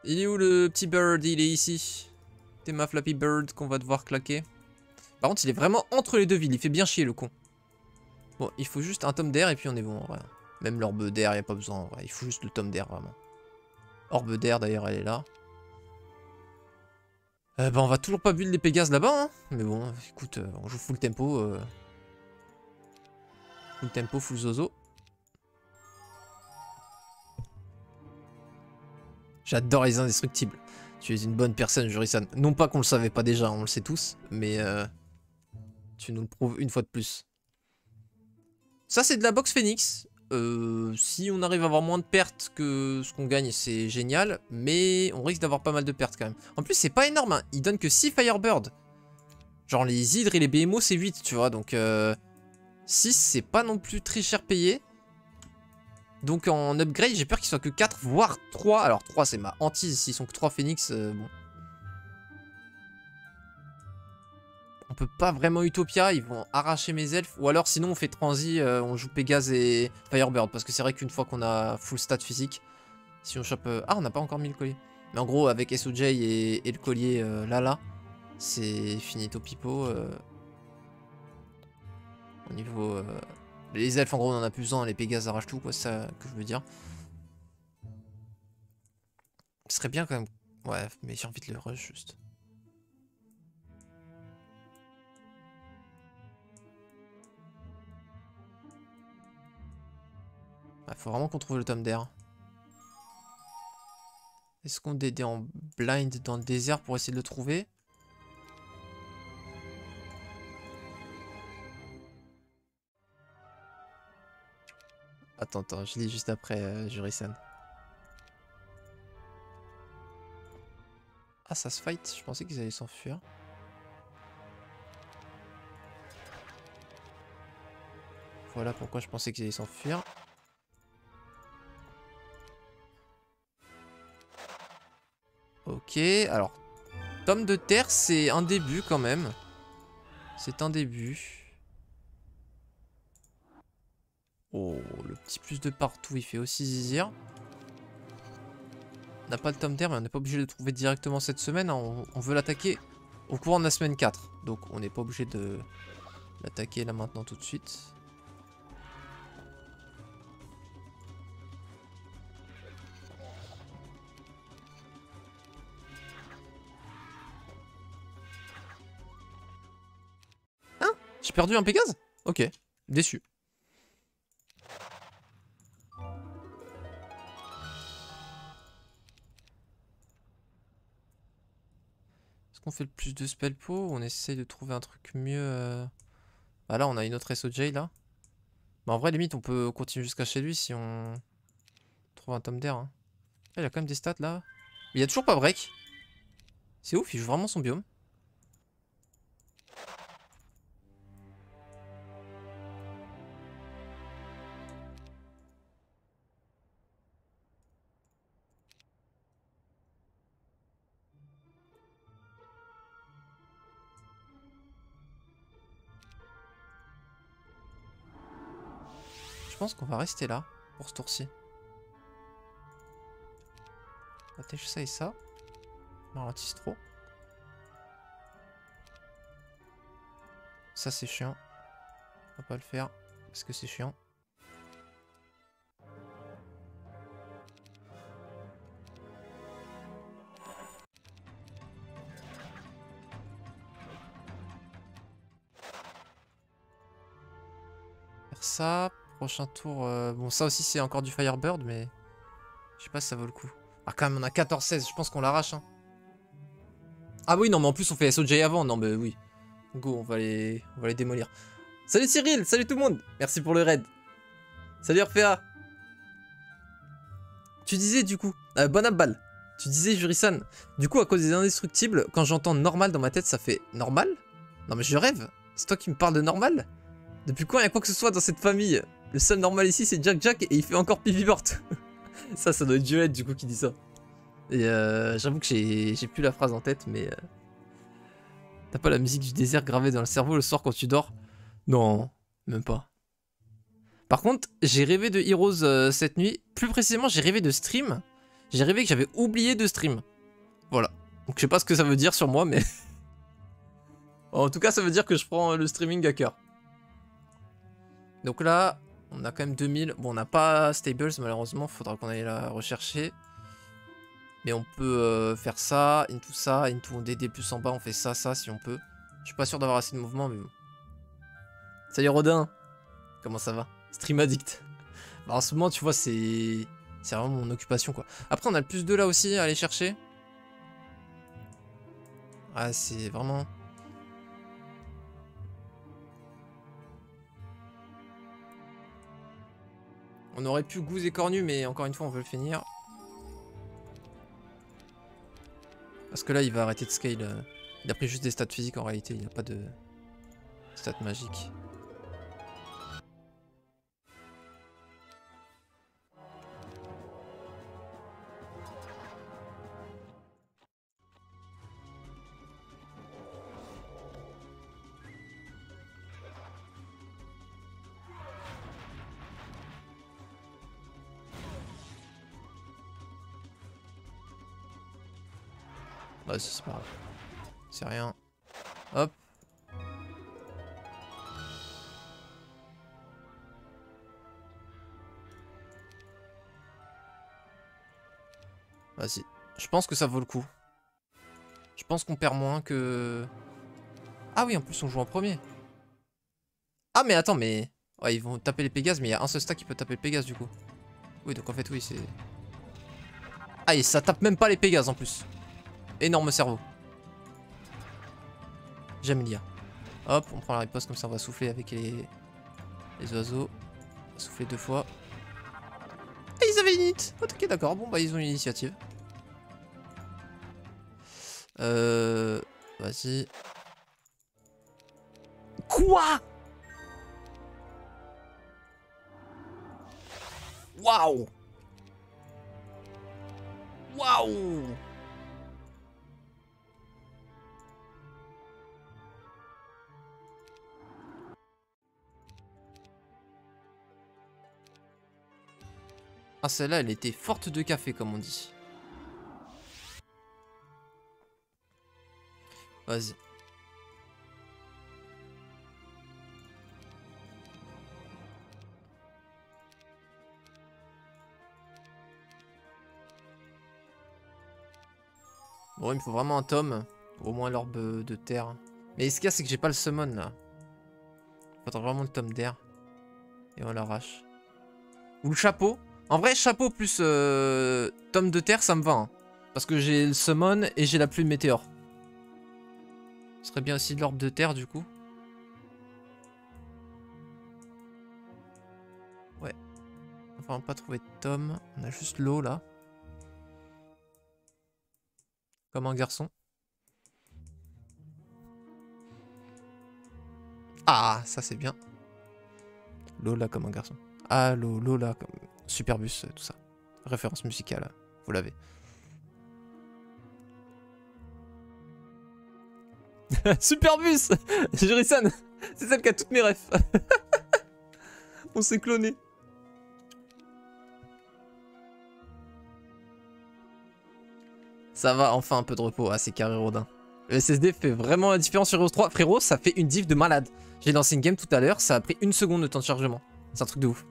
Il est où le petit bird? Il est ici. T'es ma Flappy Bird qu'on va devoir claquer. Par contre, il est vraiment entre les deux villes. Il fait bien chier, le con. Bon, il faut juste un tome d'air et puis on est bon, en vrai. Même l'orbe d'air, il n'y a pas besoin, en vrai. Il faut juste le tome d'air, vraiment. Orbe d'air, d'ailleurs, elle est là. Bah, on va toujours pas build les Pégases là-bas, hein. Mais bon, écoute, on joue full tempo. Full tempo, full zozo. J'adore les indestructibles. Tu es une bonne personne, Jurisan. Non pas qu'on le savait pas déjà, on le sait tous, mais tu nous le prouves une fois de plus. Ça, c'est de la box Phoenix. Si on arrive à avoir moins de pertes que ce qu'on gagne, c'est génial. Mais on risque d'avoir pas mal de pertes quand même. En plus, c'est pas énorme. Hein. Il donne que 6 Firebird. Genre les hydres et les BMO, c'est 8, tu vois. Donc 6, c'est pas non plus très cher payé. Donc en upgrade, j'ai peur qu'il soit que 4, voire 3. Alors 3, c'est ma hantise. S'ils sont que 3 Phoenix, bon. On peut pas vraiment Utopia, ils vont arracher mes elfes. Ou alors sinon on fait transi, on joue Pégase et Firebird. Parce que c'est vrai qu'une fois qu'on a full stat physique, si on chope... Ah, on n'a pas encore mis le collier. Mais en gros, avec SOJ et le collier là, c'est finito pipo. Au niveau... Les elfes, en gros, on en a plus besoin. Les Pégases arrachent tout, quoi, c'est ça que je veux dire. Ce serait bien quand même. Ouais, mais j'ai envie de le rush juste. Ah, faut vraiment qu'on trouve le tome d'air. Est-ce qu'on est en blind dans le désert pour essayer de le trouver? Attends, je lis juste après Jurisan. Ah, ça se fight, je pensais qu'ils allaient s'enfuir. Voilà pourquoi je pensais qu'ils allaient s'enfuir. Ok, alors, tome de terre, c'est un début quand même. C'est un début. Oh, le petit plus de partout, il fait aussi zizir. On n'a pas le tome d'air, mais on n'est pas obligé de le trouver directement cette semaine. Hein. On veut l'attaquer au courant de la semaine 4. Donc on n'est pas obligé de l'attaquer là maintenant tout de suite. Hein? J'ai perdu un Pégase? Ok, déçu. Est-ce qu'on fait le plus de spell pot ou on essaye de trouver un truc mieux Ah là on a une autre SOJ là. Bah en vrai limite on peut continuer jusqu'à chez lui si on trouve un tome d'air. Hein. Ah, il a quand même des stats là. Mais il y a toujours pas break. C'est ouf, il joue vraiment son biome. Je pense qu'on va rester là pour ce tour-ci. Attache ça et ça. Ralentisse trop. Ça c'est chiant. On va pas le faire parce que c'est chiant. Faire ça. Prochain tour. Bon ça aussi c'est encore du Firebird mais je sais pas si ça vaut le coup. Ah quand même on a 14-16, je pense qu'on l'arrache. Hein. Ah oui non mais en plus on fait SOJ avant. Non mais oui. Go on va les démolir. Salut Cyril, salut tout le monde. Merci pour le raid. Salut RPA. Tu disais du coup, bon abbal. Tu disais Jurisan. Du coup à cause des indestructibles, quand j'entends normal dans ma tête ça fait normal? Non mais je rêve. C'est toi qui me parles de normal? Depuis quand il y a quoi que ce soit dans cette famille? Le seul normal ici c'est Jack Jack et il fait encore pipi porte. Ça doit être Violette du coup qui dit ça. Et j'avoue que j'ai plus la phrase en tête mais... T'as pas la musique du désert gravée dans le cerveau le soir quand tu dors? Non, même pas. Par contre, j'ai rêvé de Heroes cette nuit. Plus précisément, j'ai rêvé de stream. J'ai rêvé que j'avais oublié de stream. Voilà. Donc je sais pas ce que ça veut dire sur moi mais... en tout cas ça veut dire que je prends le streaming à cœur. Donc là, on a quand même 2000. Bon, on n'a pas Stables, malheureusement. Faudra qu'on aille la rechercher. Mais on peut faire ça, into DD plus en bas. On fait ça, si on peut. Je suis pas sûr d'avoir assez de mouvement, mais bon. Salut Rodin. Comment ça va? Stream addict. Bah, en ce moment, tu vois, c'est vraiment mon occupation, quoi. Après, on a le plus 2 là aussi à aller chercher. Ah, c'est vraiment... On aurait pu Gouze et Cornu, mais encore une fois, on veut le finir. Parce que là, il va arrêter de scale. Il a pris juste des stats physiques en réalité, il n'a pas de stats magiques. Ouais, c'est pas grave. C'est rien. Hop. Vas-y. Je pense que ça vaut le coup. Je pense qu'on perd moins que... Ah oui, en plus on joue en premier. Ah mais attends, mais... Ouais, ils vont taper les Pégases, mais il y a un seul stack qui peut taper le Pégase du coup. Oui, donc en fait, oui, c'est... Ah, et ça tape même pas les Pégases en plus. Énorme cerveau. J'aime l'IA. Hop, on prend la riposte, comme ça on va souffler avec les oiseaux. On va souffler 2 fois. Et ils avaient une hit. Ok, d'accord, bon bah ils ont une initiative. Vas-y. Quoi? Waouh! Waouh! Ah, celle-là, elle était forte de café, comme on dit. Vas-y. Bon, il me faut vraiment un tome. Au moins l'orbe de terre. Mais ce qu'il y a, c'est que j'ai pas le summon, là. Il faudra vraiment le tome d'air. Et on l'arrache. Ou le chapeau. En vrai, chapeau plus tome de terre, ça me va. Hein. Parce que j'ai le summon et j'ai la pluie de météore. Ce serait bien aussi de l'orbe de terre, du coup. Ouais. On va vraiment pas trouver de tome. On a juste l'eau, là. Comme un garçon. Ah, ça c'est bien. Lola comme un garçon. Ah, Lola comme... Superbus, tout ça. Référence musicale, vous l'avez. Superbus Jurisan, c'est celle qui a toutes mes refs. On s'est cloné. Ça va, enfin un peu de repos. Ah, c'est carré Rodin. Le SSD fait vraiment la différence sur Heroes 3. Frérot, ça fait une diff de malade. J'ai lancé une game tout à l'heure, ça a pris 1 seconde de temps de chargement. C'est un truc de ouf.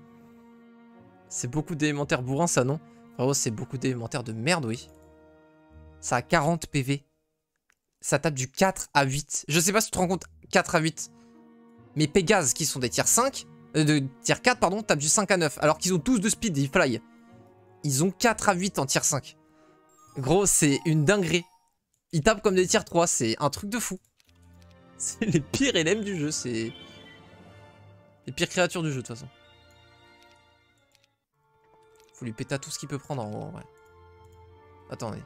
C'est beaucoup d'élémentaires bourrins, ça, non? Frérot, c'est beaucoup d'élémentaires de merde, oui. Ça a 40 PV. Ça tape du 4 à 8. Je sais pas si tu te rends compte, 4 à 8. Mais Pégase, qui sont des tiers 5, de tiers 4, pardon, tapent du 5 à 9. Alors qu'ils ont tous de speed, ils fly. Ils ont 4 à 8 en tiers 5. Gros, c'est une dinguerie. Ils tapent comme des tiers 3, c'est un truc de fou. C'est les pires LM du jeu, c'est... Les pires créatures du jeu, de toute façon. Faut lui péter à tout ce qu'il peut prendre en haut, ouais. Attendez.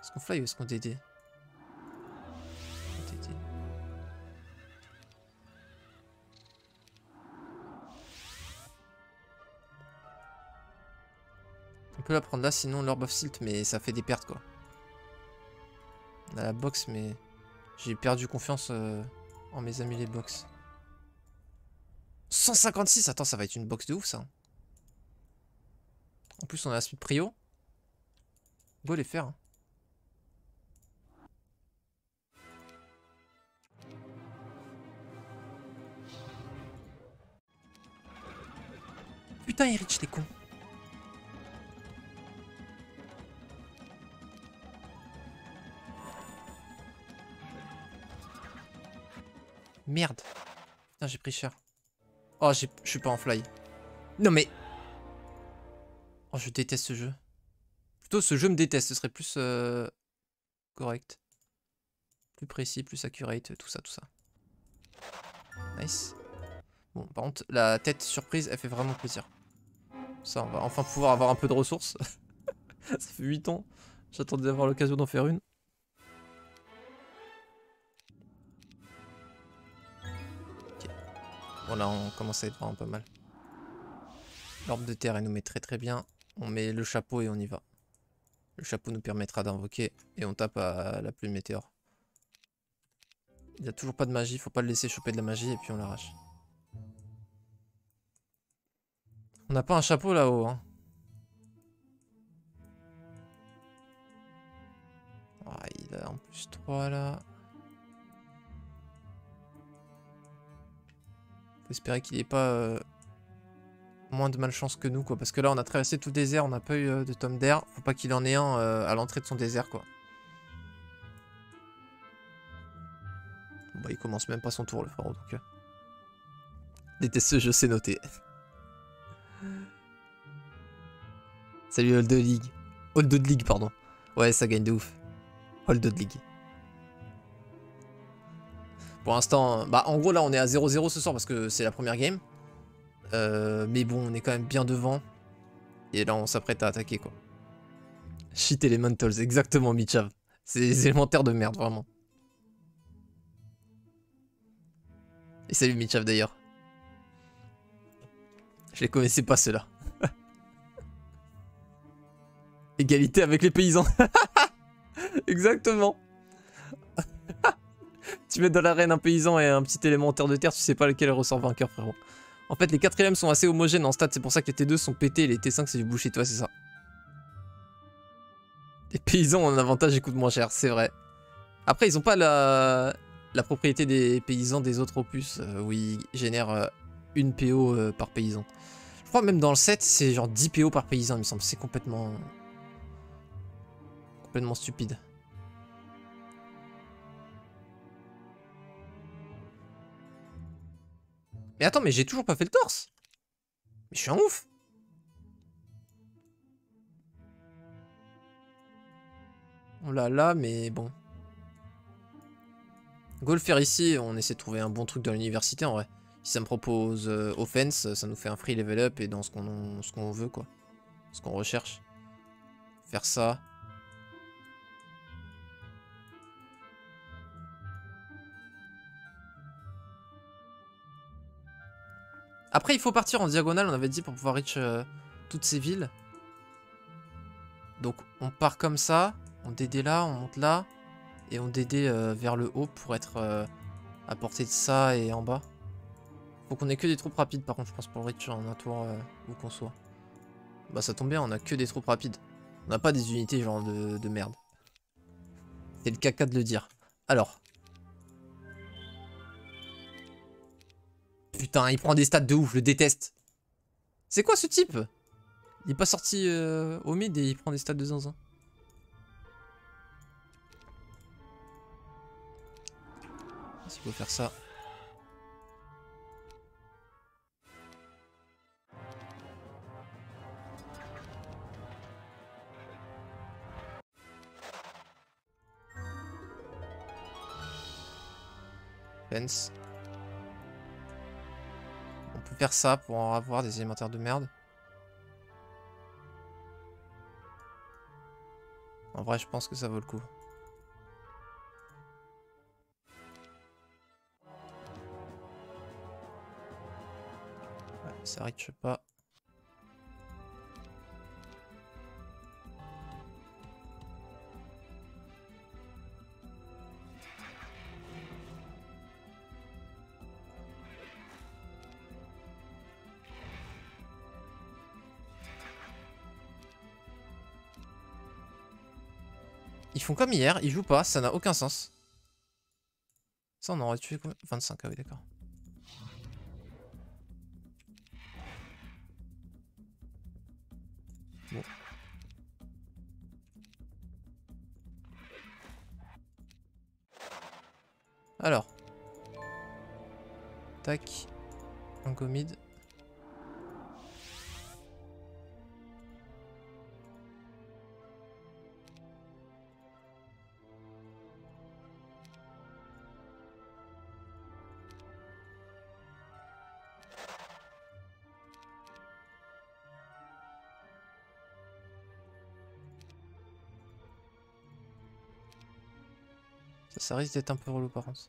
Est-ce qu'on fly ou est-ce qu'on DD? DD. On peut la prendre là, sinon l'orb of silt, mais ça fait des pertes, quoi. On a la box, mais... J'ai perdu confiance en mes amis les box. 156, attends, ça va être une box de ouf, ça. En plus, on a la speed prio. Go les faire. Hein. Putain, il reach, les cons. Merde. Putain, j'ai pris cher. Oh, je suis pas en fly. Non, mais... Oh, je déteste ce jeu. Plutôt, ce jeu me déteste. Ce serait plus correct. Plus précis, plus accurate, tout ça, tout ça. Nice. Bon, par contre, la tête surprise, elle fait vraiment plaisir. Ça, on va enfin pouvoir avoir un peu de ressources. Ça fait 8 ans. J'attendais d'avoir l'occasion d'en faire une. Ok. Bon, là, on commence à être vraiment pas mal. L'orbe de terre, elle nous met très très bien. On met le chapeau et on y va. Le chapeau nous permettra d'invoquer et on tape à la pluie météore. Il n'y a toujours pas de magie, faut pas le laisser choper de la magie et puis on l'arrache. On n'a pas un chapeau là-haut, hein. Ah, il a en plus 3 là. Faut espérer qu'il n'ait pas... moins de malchance que nous, quoi. Parce que là, on a traversé tout le désert, on n'a pas eu de tome d'air. Faut pas qu'il en ait un à l'entrée de son désert, quoi. Bah, il commence même pas son tour, le frérot, donc... Déteste ce jeu, c'est noté. Salut Hold League. Hold League, pardon. Ouais, ça gagne de ouf. Hold League. Pour l'instant, bah en gros là on est à 0-0 ce soir parce que c'est la première game. Mais bon, on est quand même bien devant. Et là on s'apprête à attaquer quoi. Shit Elementals, exactement Michav. C'est des élémentaires de merde vraiment. Et salut Michav d'ailleurs. Je les connaissais pas ceux-là. Égalité avec les paysans. Exactement. Tu mets dans l'arène un paysan et un petit élémentaire de terre, tu sais pas lequel ressort vainqueur frérot. En fait les 4ème sont assez homogènes en stats, c'est pour ça que les T2 sont pétés et les T5 c'est du bullshit, toi c'est ça. Les paysans ont un avantage et coûtent moins cher, c'est vrai. Après ils ont pas la propriété des paysans des autres opus où ils génèrent une PO par paysan. Je crois même dans le 7 c'est genre 10 PO par paysan il me semble, c'est complètement stupide. Mais attends, mais j'ai toujours pas fait le torse. Mais je suis un ouf. Oh là là, mais bon. Go le faire ici, on essaie de trouver un bon truc dans l'université en vrai. Si ça me propose offense, ça nous fait un free level up et dans ce qu'on veut quoi. Ce qu'on recherche. Faire ça. Après il faut partir en diagonale, on avait dit, pour pouvoir reach toutes ces villes. Donc on part comme ça, on DD là, on monte là. Et on DD vers le haut pour être à portée de ça et en bas. Faut qu'on ait que des troupes rapides par contre je pense pour le reach en un tour où qu'on soit. Bah ça tombe bien, on a que des troupes rapides. On n'a pas des unités genre de merde. C'est le caca de le dire. Alors. Putain, il prend des stats de ouf, je le déteste. C'est quoi ce type? Il est pas sorti au mid et il prend des stats de zinzin. S'il faut faire ça. Fence. On peut faire ça pour en avoir des élémentaires de merde. En vrai, je pense que ça vaut le coup. Ouais, ça reach pas. Ils font comme hier, ils jouent pas, ça n'a aucun sens. Ça on aurait tué combien? 25, ah oui d'accord. Bon. Alors. Tac. On go mid. Ça risque d'être un peu relou par contre.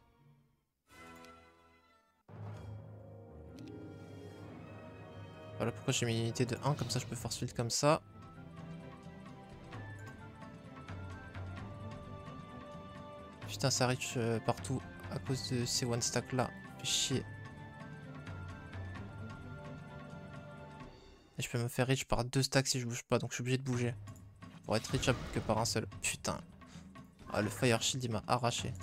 Voilà pourquoi j'ai mis une unité de 1, comme ça je peux force field comme ça. Putain ça reach partout à cause de ces one stack là. Fait chier. Et je peux me faire reach par 2 stacks si je bouge pas, donc je suis obligé de bouger. Pour être reachable que par un seul. Putain. Ah le fire shield il m'a arraché.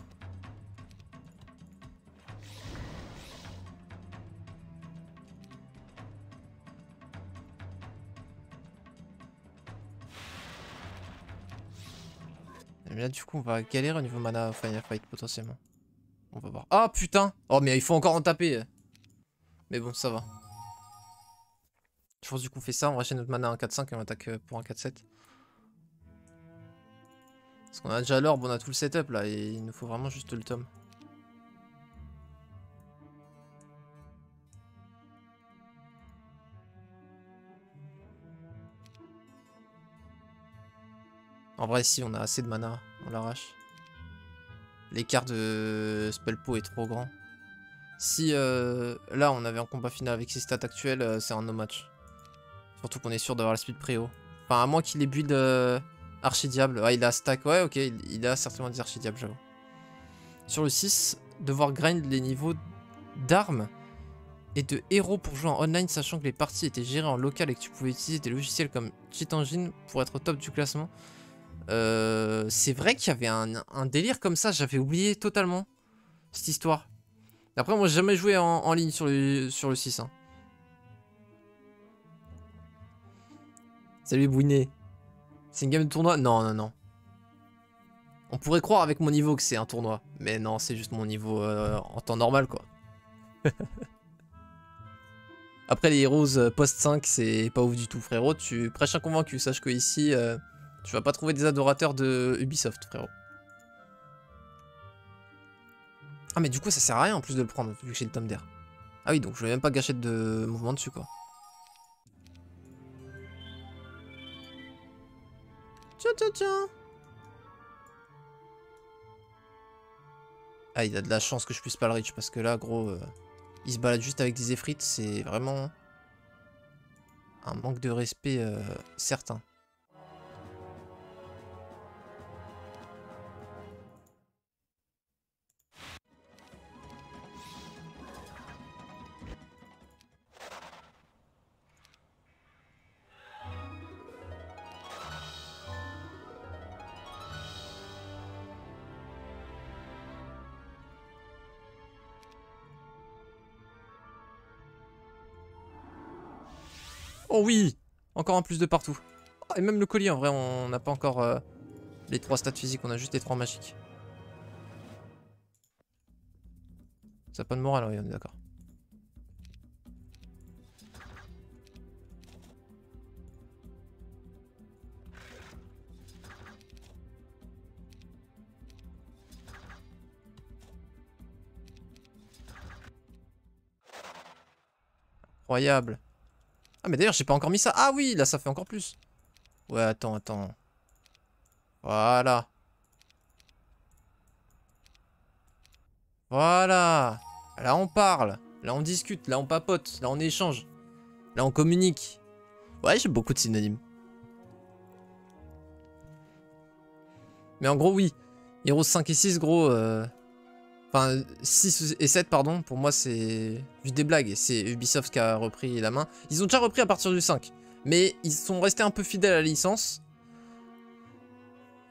Mais là, du coup, on va galérer au niveau mana Final Fight potentiellement. On va voir. Ah putain! Oh, mais il faut encore en taper. Mais bon, ça va. Je pense du coup, on fait ça. On rachète notre mana en 4-5 et on attaque pour un 4-7. Parce qu'on a déjà l'orbe, on a tout le setup là. Et il nous faut vraiment juste le tome. En vrai, si, on a assez de mana. On l'arrache. L'écart de Spellpo est trop grand. Si là, on avait un combat final avec ses stats actuelles, c'est un no match. Surtout qu'on est sûr d'avoir la speed préhaut. Enfin, à moins qu'il ait build Archidiable. Ouais, il a stack. Ouais, ok, il a certainement des Archidiables, j'avoue. Sur le 6, devoir grind les niveaux d'armes et de héros pour jouer en online, sachant que les parties étaient gérées en local et que tu pouvais utiliser des logiciels comme Cheat Engine pour être au top du classement. C'est vrai qu'il y avait un délire comme ça, j'avais oublié totalement cette histoire. Après, moi, j'ai jamais joué en ligne sur le 6. Hein. Salut Bouiné. C'est une game de tournoi? Non, non, non. On pourrait croire avec mon niveau que c'est un tournoi. Mais non, c'est juste mon niveau en temps normal, quoi. Après, les Heroes post 5, c'est pas ouf du tout, frérot. Tu prêches un convaincu. Sache que ici, tu vas pas trouver des adorateurs de Ubisoft, frérot. Ah, mais du coup, ça sert à rien en plus de le prendre, vu que j'ai le tome d'air. Ah oui, donc je vais même pas gâcher de mouvement dessus, quoi. Tiens, tiens, tiens. Ah, il a de la chance que je puisse pas le reach, parce que là, gros, il se balade juste avec des effrites, c'est vraiment un manque de respect certain. Oh oui! Encore un plus de partout. Oh, et même le collier, en vrai, on n'a pas encore les 3 stats physiques, on a juste les 3 magiques. Ça n'a pas de morale, oui, on est d'accord. Incroyable. Ah, mais d'ailleurs, j'ai pas encore mis ça. Ah oui, là, ça fait encore plus. Ouais, attends, attends. Voilà. Voilà. Là, on parle. Là, on discute. Là, on papote. Là, on échange. Là, on communique. Ouais, j'ai beaucoup de synonymes. Mais en gros, oui. Heroes 5 et 6, gros... Enfin, 6 et 7, pardon. Pour moi, c'est juste des blagues. C'est Ubisoft qui a repris la main. Ils ont déjà repris à partir du 5. Mais ils sont restés un peu fidèles à la licence.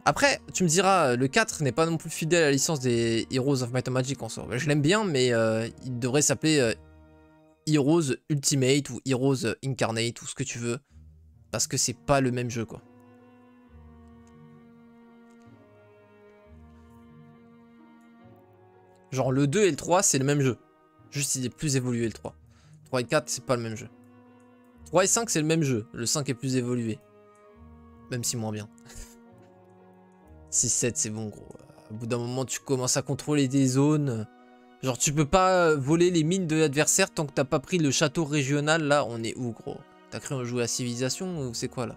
Après, tu me diras, le 4 n'est pas non plus fidèle à la licence des Heroes of Might and Magic en soi. Je l'aime bien, mais il devrait s'appeler Heroes Ultimate ou Heroes Incarnate ou ce que tu veux. Parce que c'est pas le même jeu, quoi. Genre le 2 et le 3, c'est le même jeu. Juste il est plus évolué le 3. 3 et 4, c'est pas le même jeu. 3 et 5, c'est le même jeu. Le 5 est plus évolué. Même si moins bien. 6-7, c'est bon, gros. Au bout d'un moment, tu commences à contrôler des zones. Genre, tu peux pas voler les mines de l'adversaire tant que t'as pas pris le château régional. Là, on est où, gros? T'as cru en jouer à Civilisation ou c'est quoi, là?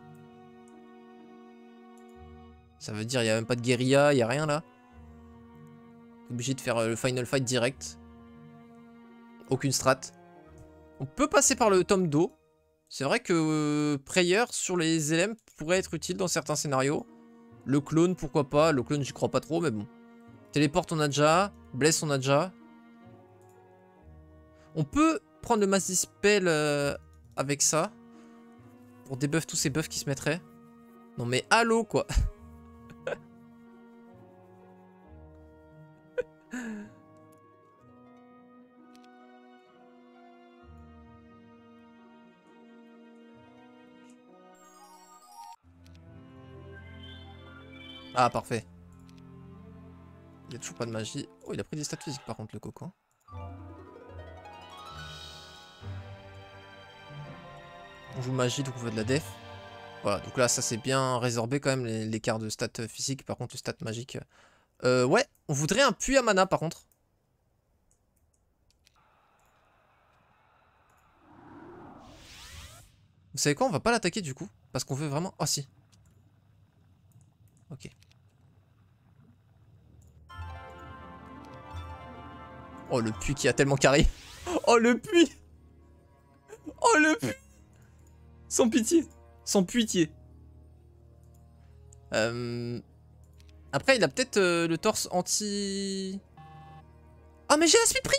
Ça veut dire, il y a même pas de guérilla, il y a rien, là? T'es obligé de faire le final fight direct. Aucune strat. On peut passer par le tome d'eau. C'est vrai que Prayer sur les LM pourrait être utile dans certains scénarios. Le clone, pourquoi pas. Le clone, j'y crois pas trop, mais bon. Téléporte, on a déjà. Bless, on a déjà. On peut prendre le Mass Dispel avec ça. Pour débuff tous ces buffs qui se mettraient. Non mais allô, quoi. Ah, parfait. Il a toujours pas de magie. Oh, il a pris des stats physiques par contre, le coco. On joue magie, donc on veut de la def. Voilà, donc là, ça c'est bien résorbé quand même, l'écart de stats physiques. Par contre, le stat magique... ouais, on voudrait un puits à mana par contre. Vous savez quoi, on va pas l'attaquer du coup. Parce qu'on veut vraiment... Oh si. Ok. Oh, le puits qui a tellement carré. Oh, le puits. Oh, le puits. Sans pitié. Sans pitié. Après, il a peut-être le torse anti... Ah, mais j'ai la speed prio.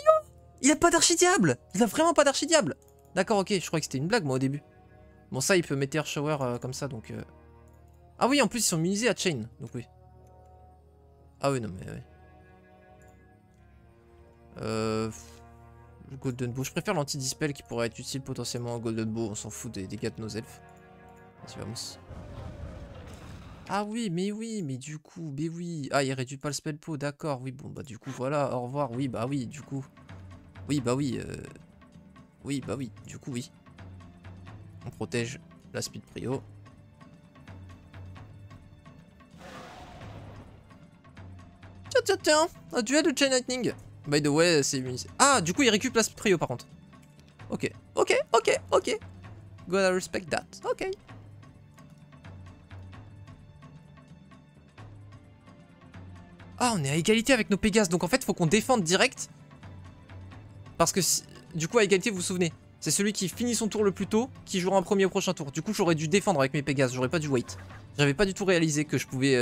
Il a pas d'archidiable. Il a vraiment pas d'archidiable. D'accord, ok. Je croyais que c'était une blague, moi, au début. Bon, ça, il peut Meteor Shower comme ça, donc... Ah oui, en plus, ils sont immunisés à Chain. Donc oui. Ah oui, non, mais... Ouais. Golden Bow. Je préfère l'anti-dispel qui pourrait être utile potentiellement à Golden Bow. On s'en fout des dégâts de nos elfes. Vas-y, vamos. Ah oui, mais du coup, mais oui. Ah, il réduit pas le spell pot, d'accord. Oui, bon, bah du coup, voilà, au revoir. Oui, bah oui, du coup. Oui, bah oui. Oui, bah oui, du coup, oui. On protège la speed prio. Tiens, un duel de Chain Lightning. By the way, c'est immunisé. Ah, du coup, il récupère la speed prio par contre. Ok. Gotta respect that. Ok. Ah, on est à égalité avec nos Pégases, donc en fait, faut qu'on défende direct. Parce que, du coup, à égalité, vous vous souvenez, c'est celui qui finit son tour le plus tôt qui jouera en premier au prochain tour. Du coup, j'aurais dû défendre avec mes Pégases, j'aurais pas dû wait. J'avais pas du tout réalisé que je pouvais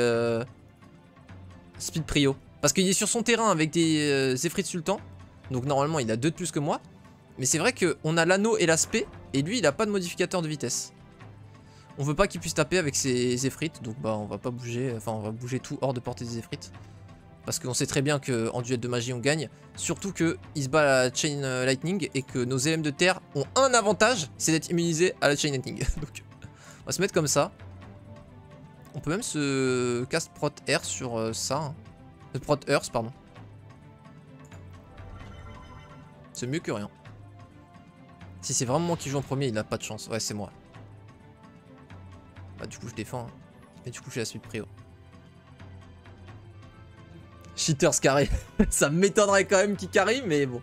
speed prio. Parce qu'il est sur son terrain avec des Zephyr Sultan. Donc normalement, il a 2 de plus que moi. Mais c'est vrai qu'on a l'anneau et l'aspect, et lui, il a pas de modificateur de vitesse. On veut pas qu'il puisse taper avec ses Zephyr, donc bah on va pas bouger, enfin on va bouger tout hors de portée des Zephyr. Parce qu'on sait très bien qu'en duel de magie on gagne. Surtout qu'il se bat à la Chain Lightning et que nos éléments de terre ont un avantage, c'est d'être immunisés à la Chain Lightning. Donc on va se mettre comme ça. On peut même se cast Prot Air sur ça. Prot Earth, pardon. C'est mieux que rien. Si c'est vraiment moi qui joue en premier, il a pas de chance. Ouais, c'est moi. Bah du coup je défends. Hein. Et du coup j'ai la suite prio. Cheaters carré. Ça m'étonnerait quand même qu'il carry, mais bon.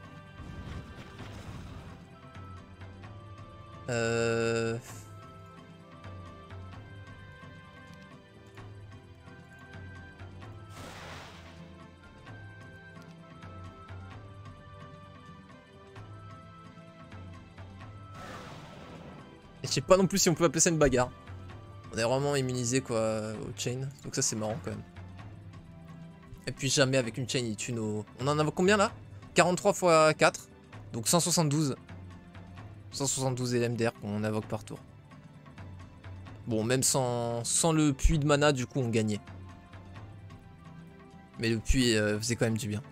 Et je sais pas non plus si on peut appeler ça une bagarre. On est vraiment immunisé quoi au chain. Donc ça c'est marrant quand même. Et puis jamais avec une chain il tue nos... On en a combien là? 43 x 4. Donc 172. 172 LMDR qu'on invoque par tour. Bon même sans le puits de mana du coup on gagnait. Mais le puits faisait quand même du bien.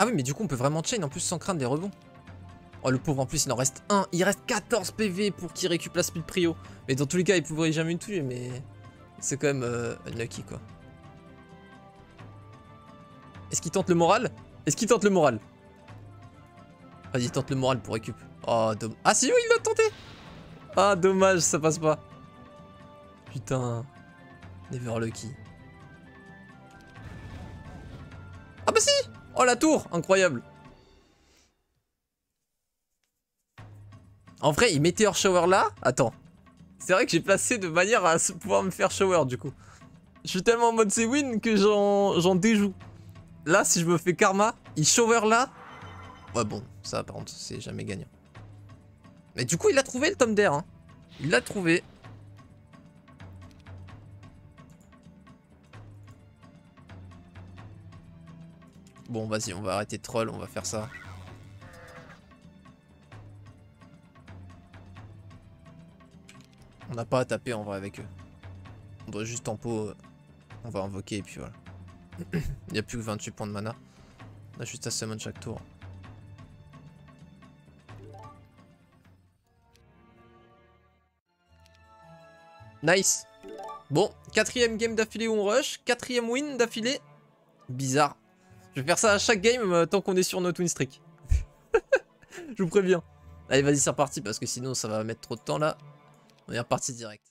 Ah oui mais du coup on peut vraiment chain en plus sans craindre des rebonds. Oh le pauvre en plus il en reste 1. Il reste 14 PV pour qu'il récupère la speed prio. Mais dans tous les cas il pourrait jamais une tuer mais... C'est quand même unlucky quoi. Est-ce qu'il tente le moral? Est-ce qu'il tente le moral? Vas-y tente le moral pour récup. Oh dommage. Ah si oui il l'a tenté. Ah dommage ça passe pas. Putain. Never lucky. Ah bah si. Oh la tour. Incroyable. En vrai il mettait hors shower là. Attends. C'est vrai que j'ai placé de manière à pouvoir me faire shower du coup. Je suis tellement en mode c'est win que j'en déjoue. Là si je me fais karma, il shower là. Ouais bon, ça par contre c'est jamais gagnant. Mais du coup il a trouvé le tome d'air hein. Il l'a trouvé. Bon vas-y on va arrêter de troll, on va faire ça. On n'a pas à taper en vrai avec eux. On doit juste tempo. On va invoquer et puis voilà. Il n'y a plus que 28 points de mana. On a juste à summon chaque tour. Nice. Bon, 4ème game d'affilée où on rush. 4ème win d'affilée. Bizarre. Je vais faire ça à chaque game tant qu'on est sur notre win streak. Je vous préviens. Allez, vas-y, c'est reparti parce que sinon ça va mettre trop de temps là. On est reparti direct.